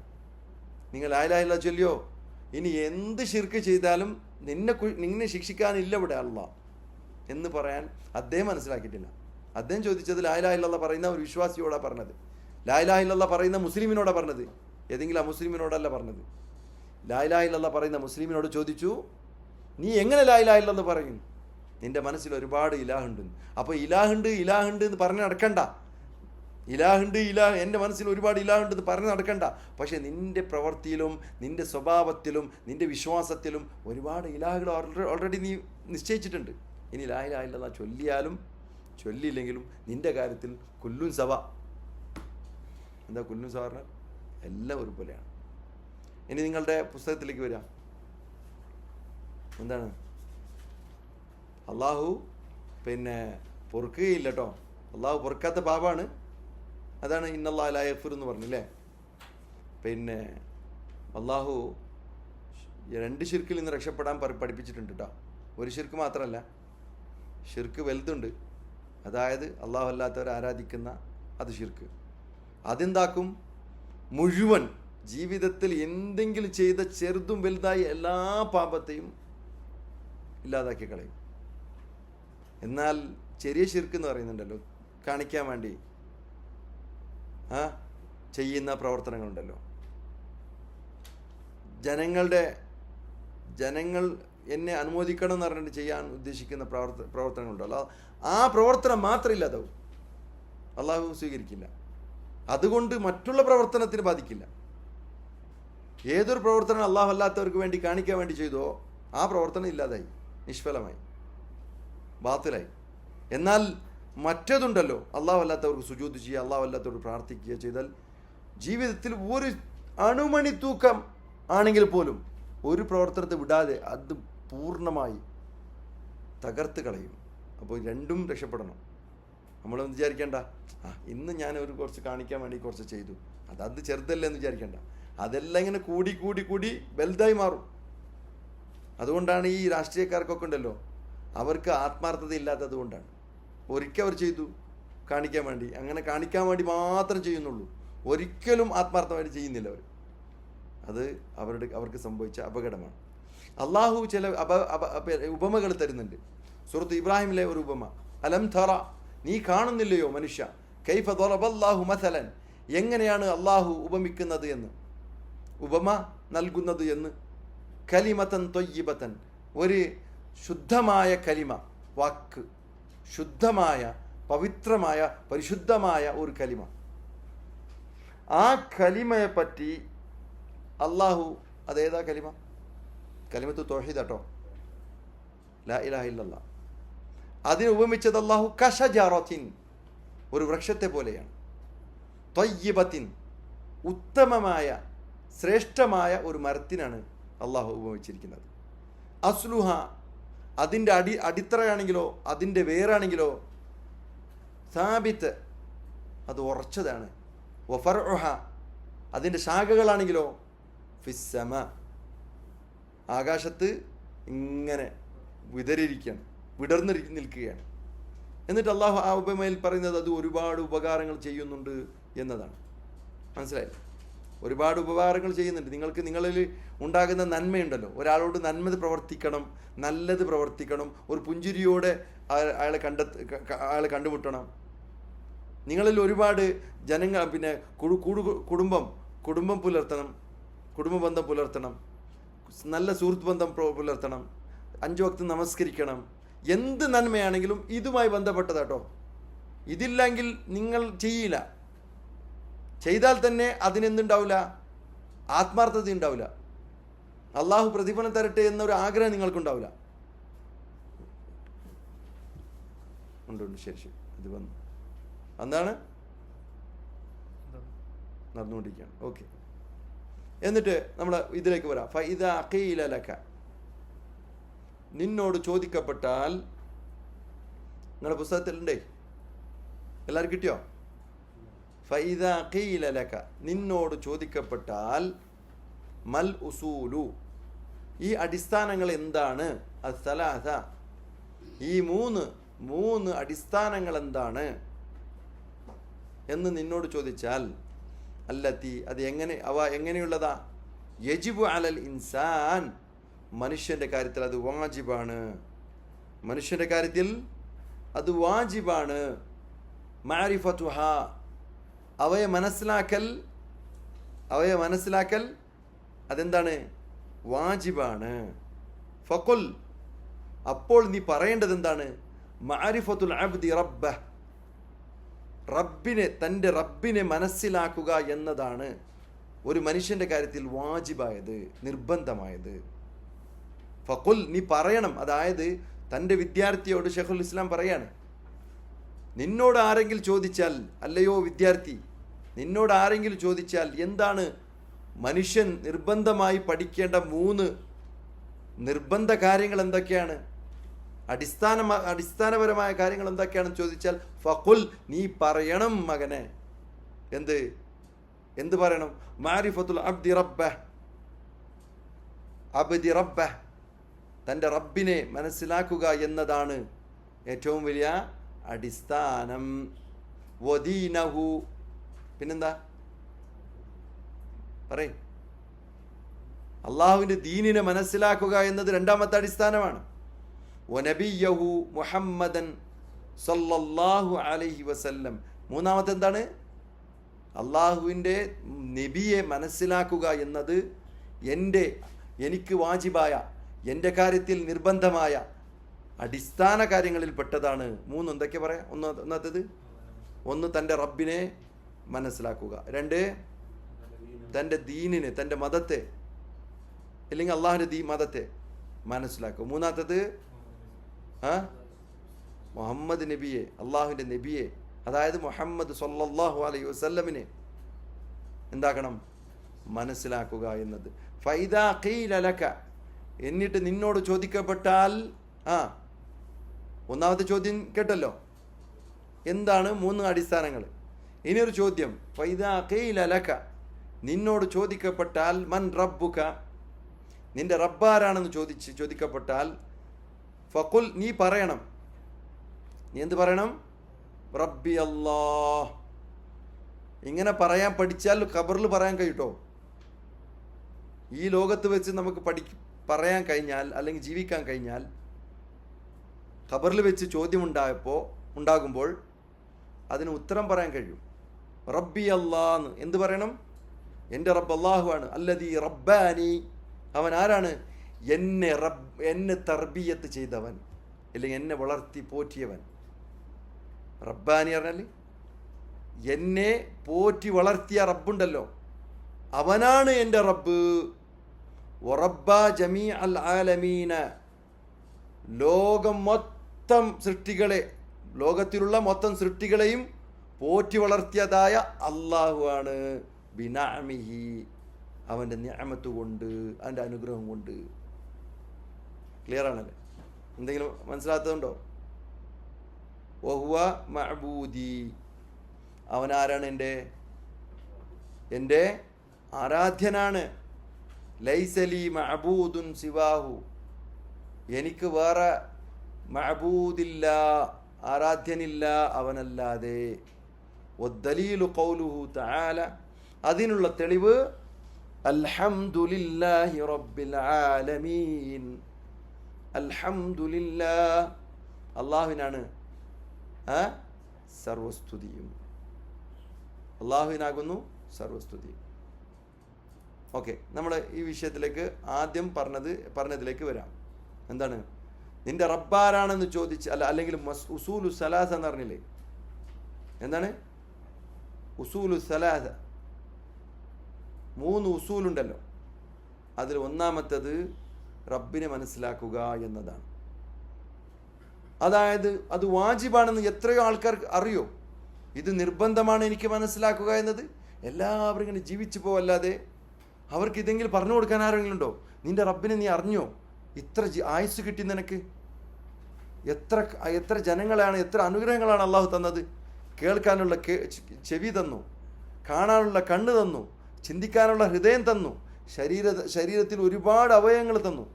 നിങ്ങൾ ലാ ഇലാഹ ഇല്ലല്ലാഹ് ചൊല്ലിയോ, ഇനി എന്ത് ശിർക്ക് ചെയ്താലും നിന്നെ ശിക്ഷിക്കാനില്ല ഇവിടെ അല്ലാഹ് എന്ന് പറയാൻ അദ്ദേഹം മനസ്സിലാക്കിയിട്ടില്ല. അദ്ദേഹം ചോദിച്ചത് ലാ ഇലാഹ ഇല്ലല്ലാഹ് പറയുന്ന ഒരു വിശ്വാസിയോടാണ് പറഞ്ഞത്, ലാ ഇലാഹ ഇല്ലല്ലാഹ് പറയുന്ന മുസ്ലിമിനോടാണ് പറഞ്ഞത്, ഏതെങ്കിലും അമുസ്ലിമിനോടല്ല പറഞ്ഞത്. ലാ ഇലാഹ ഇല്ലല്ലാഹ് പറയുന്ന മുസ്ലിമിനോട് ചോദിച്ചു, നീ എങ്ങനെ ലാ ഇലാഹ ഇല്ലല്ലാഹ് പറയും? നിന്റെ മനസ്സിൽ ഒരുപാട് ഇലാഹുണ്ട്. അപ്പോൾ ഇലാഹുണ്ട് എന്ന് പറഞ്ഞ് നടക്കണ്ട. ഇലാഹുണ്ട്, എൻ്റെ മനസ്സിൽ ഒരുപാട് ഇലാഹുണ്ട് എന്ന് പറഞ്ഞ് നടക്കണ്ട. പക്ഷേ നിന്റെ പ്രവൃത്തിയിലും നിന്റെ സ്വഭാവത്തിലും നിന്റെ വിശ്വാസത്തിലും ഒരുപാട് ഇലാഹുകൾ ഓൾറെഡി നീ നിശ്ചയിച്ചിട്ടുണ്ട്. ഇനി ലാ ഇലാഹ ഇല്ലല്ലാഹ് ചൊല്ലിയാലും ചൊല്ലിയില്ലെങ്കിലും നിന്റെ കാര്യത്തിൽ കുല്ലുൻ സവ. എന്താ കുല്ലുൻ സവ പറഞ്ഞാൽ? എല്ലാം ഒരുപോലെയാണ്. ഇനി നിങ്ങളുടെ പുസ്തകത്തിലേക്ക് വരാം. എന്താണ്? അള്ളാഹു പിന്നെ പൊറുക്കുകയില്ല കേട്ടോ. അള്ളാഹു പൊറുക്കാത്ത പാപമാണ്. അതാണ് ഇന്നല്ലാഹു ലാ യഗ്ഫിറു എന്ന് പറഞ്ഞില്ലേ. പിന്നെ അള്ളാഹു 2 ശിർക്കിൽ നിന്ന് രക്ഷപ്പെടാൻ പഠിപ്പിച്ചിട്ടുണ്ട് കേട്ടോ. ഒരു ശിർക്ക് മാത്രമല്ല, ശിർക്ക് വലുതുണ്ട്. അതായത് അള്ളാഹു അല്ലാത്തവരെ ആരാധിക്കുന്ന അത് ശിർക്ക്. അതെന്താക്കും? മുഴുവൻ ജീവിതത്തിൽ എന്തെങ്കിലും ചെയ്ത ചെറുതും വലുതായ എല്ലാ പാപത്തെയും ഇല്ലാതാക്കി കളയും. എന്നാൽ ചെറിയ ശിർക്ക് എന്ന് പറയുന്നുണ്ടല്ലോ, കാണിക്കാൻ വേണ്ടി ചെയ്യുന്ന പ്രവർത്തനങ്ങളുണ്ടല്ലോ, ജനങ്ങൾ എന്നെ അനുമോദിക്കണം എന്ന് പറഞ്ഞിട്ട് ചെയ്യാൻ ഉദ്ദേശിക്കുന്ന പ്രവർത്തനങ്ങളുണ്ടല്ലോ, ആ പ്രവർത്തനം മാത്രം ഇല്ലാതാവും. അള്ളാഹു സ്വീകരിക്കില്ല. അതുകൊണ്ട് മറ്റുള്ള പ്രവർത്തനത്തിന് ബാധിക്കില്ല. ഏതൊരു പ്രവർത്തനം അള്ളാഹു അല്ലാത്തവർക്ക് വേണ്ടി കാണിക്കാൻ വേണ്ടി ചെയ്തോ ആ പ്രവർത്തനം ഇല്ലാതായി, നിഷ്ഫലമായി, ബാത്തിലായി. എന്നാൽ മറ്റേതുണ്ടല്ലോ, അള്ളാഹു അല്ലാത്തവർക്ക് സുജൂദ് ചെയ്യുക, അള്ളാഹു അല്ലാത്തവർക്ക് പ്രാർത്ഥിക്കുക ചെയ്താൽ ജീവിതത്തിൽ ഒരു അണുമണി തൂക്കം ആണെങ്കിൽ പോലും ഒരു പ്രവർത്തനത്തെ വിടാതെ അത് പൂർണ്ണമായി തകർത്ത് കളയും. അപ്പോൾ രണ്ടും രക്ഷപ്പെടണം. നമ്മളൊന്നും വിചാരിക്കേണ്ട ഇന്ന് ഞാൻ കുറച്ച് കാണിക്കാൻ വേണ്ടി കുറച്ച് ചെയ്തു, അത് ചെറുതല്ലേ എന്ന് വിചാരിക്കേണ്ട. അതെല്ലാം ഇങ്ങനെ കൂടി വലുതായി മാറും. അതുകൊണ്ടാണ് ഈ രാഷ്ട്രീയക്കാർക്കൊക്കെ ഉണ്ടല്ലോ, അവർക്ക് ആത്മാർത്ഥത ഇല്ലാത്തത് കൊണ്ടാണ്. ഒരിക്കൽ അവർ ചെയ്തു കാണിക്കാൻ വേണ്ടി, അങ്ങനെ കാണിക്കാൻ വേണ്ടി മാത്രം ചെയ്യുന്നുള്ളൂ, ഒരിക്കലും ആത്മാർത്ഥമായിട്ട് ചെയ്യുന്നില്ല അവർ. അത് അവർക്ക് സംഭവിച്ച അപകടമാണ്. അള്ളാഹു ചില ഉപമകൾ തരുന്നുണ്ട്. സൂറത്ത് ഇബ്രാഹിമിലെ ഒരു ഉപമ, അലം തറ, നീ കാണുന്നില്ലയോ മനുഷ്യ, കൈഫ ദറബല്ലാഹു മസലൻ, എങ്ങനെയാണ് അള്ളാഹു ഉപമിക്കുന്നത് എന്ന്, ഉപമ നൽകുന്നത് എന്ന്, കലിമത്തൻ ത്വയ്യിബത്തൻ, ഒരു ശുദ്ധമായ കലിമ, വാക്ക്, ശുദ്ധമായ പവിത്രമായ പരിശുദ്ധമായ ഒരു കലിമ. ആ കലിമയെ പറ്റി അള്ളാഹു, അതേതാ കലിമ? കലിമത്ത് തൗഹീദ് കേട്ടോ, ലാ ഇലാഹ ഇല്ലല്ലാഹ്. അതിനെ ഉപമിച്ചത് അള്ളാഹു കശജറത്തിൻ, ഒരു വൃക്ഷത്തെ പോലെയാണ്. ത്വയ്യിബത്തിൻ, ഉത്തമമായ ശ്രേഷ്ഠമായ ഒരു മരത്തിനാണ് അള്ളാഹു ഉപമിച്ചിരിക്കുന്നത്. അസ്ലുഹ, അതിൻ്റെ അടിത്തറയാണെങ്കിലോ അതിൻ്റെ വേരാണെങ്കിലോ സാബിത്ത്, അത് ഉറച്ചതാണ്. വഫർഉഹ, അതിൻ്റെ ശാഖകളാണെങ്കിലോ ഫിസ്സമ, ആകാശത്ത് ഇങ്ങനെ വിടർന്ന് നിൽക്കുകയാണ്. എന്നിട്ട് അള്ളാഹു ആ ഉപമയിൽ പറയുന്നത് അത് ഒരുപാട് ഉപകാരങ്ങൾ ചെയ്യുന്നുണ്ട് എന്നതാണ്. മനസ്സിലായില്ലേ? ഒരുപാട് ഉപകാരങ്ങൾ ചെയ്യുന്നുണ്ട്. നിങ്ങളിൽ ഉണ്ടാകുന്ന നന്മയുണ്ടല്ലോ, ഒരാളോട് നന്മ പ്രവർത്തിക്കണം, നല്ലത് പ്രവർത്തിക്കണം, ഒരു പുഞ്ചിരിയോടെ അയാളെ കണ്ടുമുട്ടണം. നിങ്ങളിൽ ഒരുപാട് ജനങ്ങൾ പിന്നെ കുടുംബം പുലർത്തണം, കുടുംബ ബന്ധം പുലർത്തണം, നല്ല സുഹൃത്ത് ബന്ധം പുലർത്തണം, 5 വക്ത് നമസ്കരിക്കണം. എന്ത് നന്മയാണെങ്കിലും ഇതുമായി ബന്ധപ്പെട്ടതാട്ടോ. ഇതില്ലെങ്കിൽ നിങ്ങൾ ചെയ്യില്ല. ചെയ്താൽ തന്നെ അതിനെന്തുണ്ടാവില്ല? ആത്മാർത്ഥത ഉണ്ടാവില്ല. അള്ളാഹു പ്രതിഫലം തരട്ടെ എന്നൊരു ആഗ്രഹം നിങ്ങൾക്കുണ്ടാവില്ല. ഉണ്ട്, ശരി, ഇത് വന്നു. എന്താണ് നടന്നുകൊണ്ടിരിക്കുകയാണ്. ഓക്കെ, എന്നിട്ട് നമ്മൾ ഇതിലേക്ക് വരാം. ഫഇദാ ഖീല ലക, നിന്നോട് ചോദിക്കപ്പെട്ടാൽ. നിങ്ങളുടെ പുസ്തകത്തിലുണ്ടേ, എല്ലാവരും കിട്ടിയോ? ഫഇദാ ഖീല ലക, നിന്നോട് ചോദിക്കപ്പെട്ടാൽ, മൽ ഉസൂലു, ഈ അടിസ്ഥാനങ്ങൾ എന്താണ്? അസ്സലാസ, ഈ മൂന്ന് അടിസ്ഥാനങ്ങൾ എന്താണ് എന്ന് നിന്നോട് ചോദിച്ചാൽ, അല്ലത്തി, അത് എങ്ങനെയുള്ളതാ? യജിബു അലൽ ഇൻസാൻ, മനുഷ്യൻ്റെ കാര്യത്തിൽ അത് വാജിബാണ്. മനുഷ്യൻ്റെ കാര്യത്തിൽ അത് വാജിബാണ്. മഅരിഫതുഹ, അവയെ മനസ്സിലാക്കൽ അതെന്താണ്? വാജിബാണ്. ഫഖുൽ, അപ്പോൾ നീ പറയേണ്ടത് എന്താണ്? മഅരിഫത്തുൽ അബ്ദി റബ്ബഹ്, തൻ്റെ റബ്ബിനെ മനസ്സിലാക്കുക എന്നതാണ് ഒരു മനുഷ്യൻ്റെ കാര്യത്തിൽ വാജിബായത്, നിർബന്ധമായത്. ഫഖുൽ, നീ പറയണം. അതായത് തൻ്റെ വിദ്യാർത്ഥിയോട് ഷെയ്ഖുൽ ഇസ്ലാം പറയാണ്, നിന്നോട് ആരെങ്കിലും ചോദിച്ചാൽ, അല്ലയോ വിദ്യാർത്ഥി, നിന്നോട് ആരെങ്കിലും ചോദിച്ചാൽ എന്താണ് മനുഷ്യൻ നിർബന്ധമായി പഠിക്കേണ്ട 3 നിർബന്ധ കാര്യങ്ങൾ എന്തൊക്കെയാണ്, അടിസ്ഥാനപരമായ കാര്യങ്ങൾ എന്തൊക്കെയാണെന്ന് ചോദിച്ചാൽ, ഫഖുൽ, നീ പറയണം മകനെ. എന്ത് പറയണം? മാരിഫത്തുൽ അബ്ദി റബ്ബഹ്, തൻ്റെ റബ്ബിനെ മനസ്സിലാക്കുക എന്നതാണ് ഏറ്റവും വലിയ അടിസ്ഥാനം. വദീനഹു, പിന്നെന്താ പറയും? അള്ളാഹുവിൻ്റെ ദീനിനെ മനസ്സിലാക്കുക എന്നത് രണ്ടാമത്തെ അടിസ്ഥാനമാണ്. വനബിയഹു മുഹമ്മദൻ സല്ലല്ലാഹു അലൈഹി വസല്ലം, മൂന്നാമത്തെ എന്താണ്? അള്ളാഹുവിൻ്റെ നബിയെ മനസ്സിലാക്കുക എന്നത് എനിക്ക് വാജിബായ, എൻ്റെ കാര്യത്തിൽ നിർബന്ധമായ അടിസ്ഥാന കാര്യങ്ങളിൽ പെട്ടതാണ്. 3 എന്തൊക്കെ പറയാം? ഒന്നാമത്തേത്, 1 തൻ്റെ റബ്ബിനെ മനസ്സിലാക്കുക. 2 തൻ്റെ ദീനിനെ, തൻ്റെ മതത്തെ, അല്ലെങ്കിൽ അള്ളാഹുവിൻ്റെ മതത്തെ മനസ്സിലാക്കുക. 3ാമത്തേത് മുഹമ്മദ് നബിയെ, അള്ളാഹുവിൻ്റെ നബിയെ, അതായത് മുഹമ്മദ് സല്ലല്ലാഹു അലൈഹി വസല്ലമിനെ എന്താക്കണം? മനസ്സിലാക്കുക എന്നത്. ഫൈദാ ഖീല ലക, എന്നിട്ട് നിന്നോട് ചോദിക്കപ്പെട്ടാൽ, ഒന്നാമത്തെ ചോദ്യം കേട്ടല്ലോ, എന്താണ് 3 അടിസ്ഥാനങ്ങൾ. ഇനിയൊരു ചോദ്യം, ഫൈദാ ഖീല ലക, നിന്നോട് ചോദിക്കപ്പെട്ടാൽ, മൻ റബ്ബുക, നിന്റെ റബ്ബാരാണെന്ന് ചോദിക്കപ്പെട്ടാൽ, ഫഖുൽ, നീ പറയണം. നീ എന്ത് പറയണം? റബ്ബി അല്ലാഹ്. ഇങ്ങനെ പറയാൻ പഠിച്ചാൽ ഖബറിൽ പറയാൻ കഴിയട്ടോ. ഈ ലോകത്ത് വെച്ച് നമുക്ക് പറയാൻ കഴിഞ്ഞാൽ, അല്ലെങ്കിൽ ജീവിക്കാൻ കഴിഞ്ഞാൽ, ഖബറിൽ വെച്ച് ചോദ്യം ഉണ്ടാകുമ്പോൾ അതിന് ഉത്തരം പറയാൻ കഴിയും. റബ്ബി അല്ലാഹ്, എന്ത് പറയണം? എൻ്റെ റബ്ബ് അല്ലാഹു ആണ്. അല്ലദീ റബ്ബാനി, അവൻ ആരാണ്? എന്നെ തർബിയത്ത് ചെയ്തവൻ, അല്ലെങ്കിൽ എന്നെ വളർത്തി പോറ്റിയവൻ. റബ്ബാനി പറഞ്ഞാൽ എന്നെ പോറ്റി വളർത്തിയ റബ്ബുണ്ടല്ലോ, അവനാണ് എൻ്റെ റബ്ബ്. വറബ്ബ ജമീ അൽ ആലമീന, ലോകത്തിലുള്ള മൊത്തം സൃഷ്ടികളെയും പോറ്റി വളർത്തിയതായ അള്ളാഹു ആണ്. ബിനഅമിഹി, അവൻ്റെ നിഅമത്ത് കൊണ്ട്, അവൻ്റെ അനുഗ്രഹം കൊണ്ട്. ക്ലിയർ ആണല്ലേ? എന്തെങ്കിലും മനസ്സിലാത്തതുണ്ടോ? വഹുവ മഅബൂദി, അവനാരാണ്? എൻ്റെ ആരാധ്യനാണ്. ലൈസലി മഅബൂദുൻ സിവാഹു, എനിക്ക് വേറെ മഅബൂദില്ല, ആരാധ്യനില്ല അവനല്ലാതെ. വദ്ദലീലു ഖൗലുഹു തആല, അതിനുള്ള തെളിവ് അൽഹംദുലില്ലാഹി റബ്ബിൽ ആലമീൻ. അൽഹംദുലില്ലാഹ്, അള്ളാഹുവിനാണ് സർവസ്തുതിയും. അള്ളാഹുവിനാകുന്നു സർവസ്തുതിയും. ഓക്കെ, നമ്മൾ ഈ വിഷയത്തിലേക്ക് ആദ്യം പറഞ്ഞതിലേക്ക് വരാം. എന്താണ്? നിന്റെ റബ്ബാരാണെന്ന് ചോദിച്ച്, അല്ലെങ്കിൽ ഉസൂലു സലാസ എന്ന് പറഞ്ഞില്ലേ? എന്താണ് ഉസൂലു സലാസ? 3 ഉസൂലുണ്ടല്ലോ. അതിൽ ഒന്നാമത്തത് റബ്ബിനെ മനസ്സിലാക്കുക എന്നതാണ്. അതായത് അത് വാജിബാണെന്ന് എത്രയോ ആൾക്കാർക്ക് അറിയോ? ഇത് നിർബന്ധമാണ് എനിക്ക് മനസ്സിലാക്കുക എന്നത്. എല്ലാവരും ഇങ്ങനെ ജീവിച്ചു പോവല്ലാതെ അവർക്ക് ഇതെങ്കിലും പറഞ്ഞു കൊടുക്കാൻ ആരെങ്കിലും ഉണ്ടോ? നിന്റെ റബ്ബിനെ നീ അറിഞ്ഞോ? ഇത്ര ആയുസ് കിട്ടി നിനക്ക്, എത്ര ജനങ്ങളാണ്, എത്ര അനുഗ്രഹങ്ങളാണ് അള്ളാഹു തന്നത്. കേൾക്കാനുള്ള ചെവി തന്നു, കാണാനുള്ള കണ്ണ് തന്നു, ചിന്തിക്കാനുള്ള ഹൃദയം തന്നു, ശരീരത്തിൽ ഒരുപാട് അവയവങ്ങൾ തന്നു.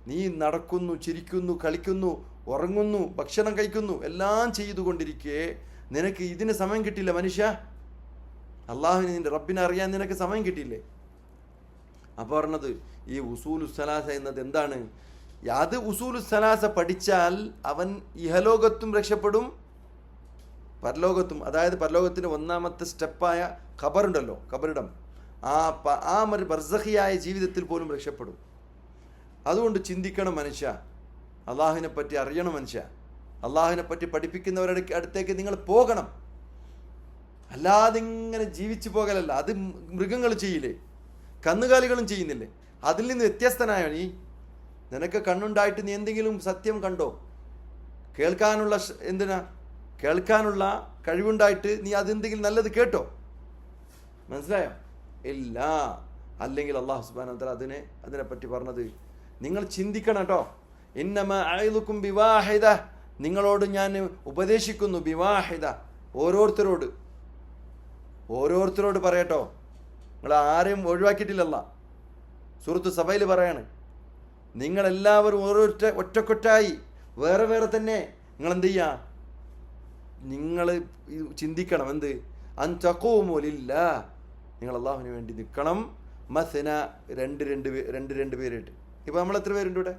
നീ നടക്കുന്നു, ചിരിക്കുന്നു, കളിക്കുന്നു, ഉറങ്ങുന്നു, ഭക്ഷണം കഴിക്കുന്നു, എല്ലാം ചെയ്തുകൊണ്ടിരിക്കെ നിനക്ക് ഇതിന് സമയം കിട്ടില്ല മനുഷ്യ. അള്ളാഹുവിനെ, നിന്റെ റബ്ബിനെ അറിയാൻ നിനക്ക് സമയം കിട്ടിയില്ലേ? അപ്പോൾ പറഞ്ഞത് ഈ ഉസൂലുസ്സലാസ എന്നത് എന്താണ്? അത് ഉസൂലുസ്സലാസ പഠിച്ചാൽ അവൻ ഇഹലോകത്തും രക്ഷപ്പെടും, പരലോകത്തും. അതായത് പരലോകത്തിൻ്റെ ഒന്നാമത്തെ സ്റ്റെപ്പായ ഖബറുണ്ടല്ലോ, ഖബറിടം, ആ ഒരു ബർസഖിയായ ജീവിതത്തിൽ പോലും രക്ഷപ്പെടും. അതുകൊണ്ട് ചിന്തിക്കണം മനുഷ്യ, അള്ളാഹുവിനെ പറ്റി അറിയണം മനുഷ്യ. അള്ളാഹുവിനെ പറ്റി പഠിപ്പിക്കുന്നവരുടെ അടുത്തേക്ക് നിങ്ങൾ പോകണം. അല്ലാതെ ഇങ്ങനെ ജീവിച്ചു പോകലല്ല. അത് മൃഗങ്ങൾ ചെയ്യില്ലേ, കന്നുകാലികളും ചെയ്യുന്നില്ലേ? അതിൽ നിന്ന് വ്യത്യസ്തനായോ നീ? നിനക്ക് കണ്ണുണ്ടായിട്ട് നീ എന്തെങ്കിലും സത്യം കണ്ടോ? കേൾക്കാനുള്ള കേൾക്കാനുള്ള കഴിവുണ്ടായിട്ട് നീ അതെന്തെങ്കിലും നല്ലത് കേട്ടോ? മനസ്സിലായോ? ഇല്ല. അല്ലെങ്കിൽ അള്ളാഹു സുബ്ഹാനഹു വ തആല അതിനെപ്പറ്റി പറഞ്ഞത് നിങ്ങൾ ചിന്തിക്കണം കേട്ടോ. ഇന്നമാ അഇദുകും ബിവാഹിദ, നിങ്ങളോട് ഞാൻ ഉപദേശിക്കുന്നു, ബിവാഹിദ, ഓരോരുത്തരോട് പറയട്ടോ. നിങ്ങൾ ആരെയും ഒഴിവാക്കിയിട്ടില്ലല്ല. സൂറത്ത് സബയിൽ പറയാണ്, നിങ്ങളെല്ലാവരും ഒറ്റക്കൊറ്റായി വേറെ വേറെ തന്നെ നിങ്ങൾ എന്ത് ചെയ്യുക? നിങ്ങൾ ചിന്തിക്കണം. എന്ത്? അൻ തഖൂമു ലില്ലാഹ്, നിങ്ങൾ അള്ളാഹുവിന് വേണ്ടി നിൽക്കണം. മസ്ന, രണ്ട് പേരായിട്ട്. ഇപ്പം നമ്മൾ എത്ര പേരുണ്ട് ഇവിടെ?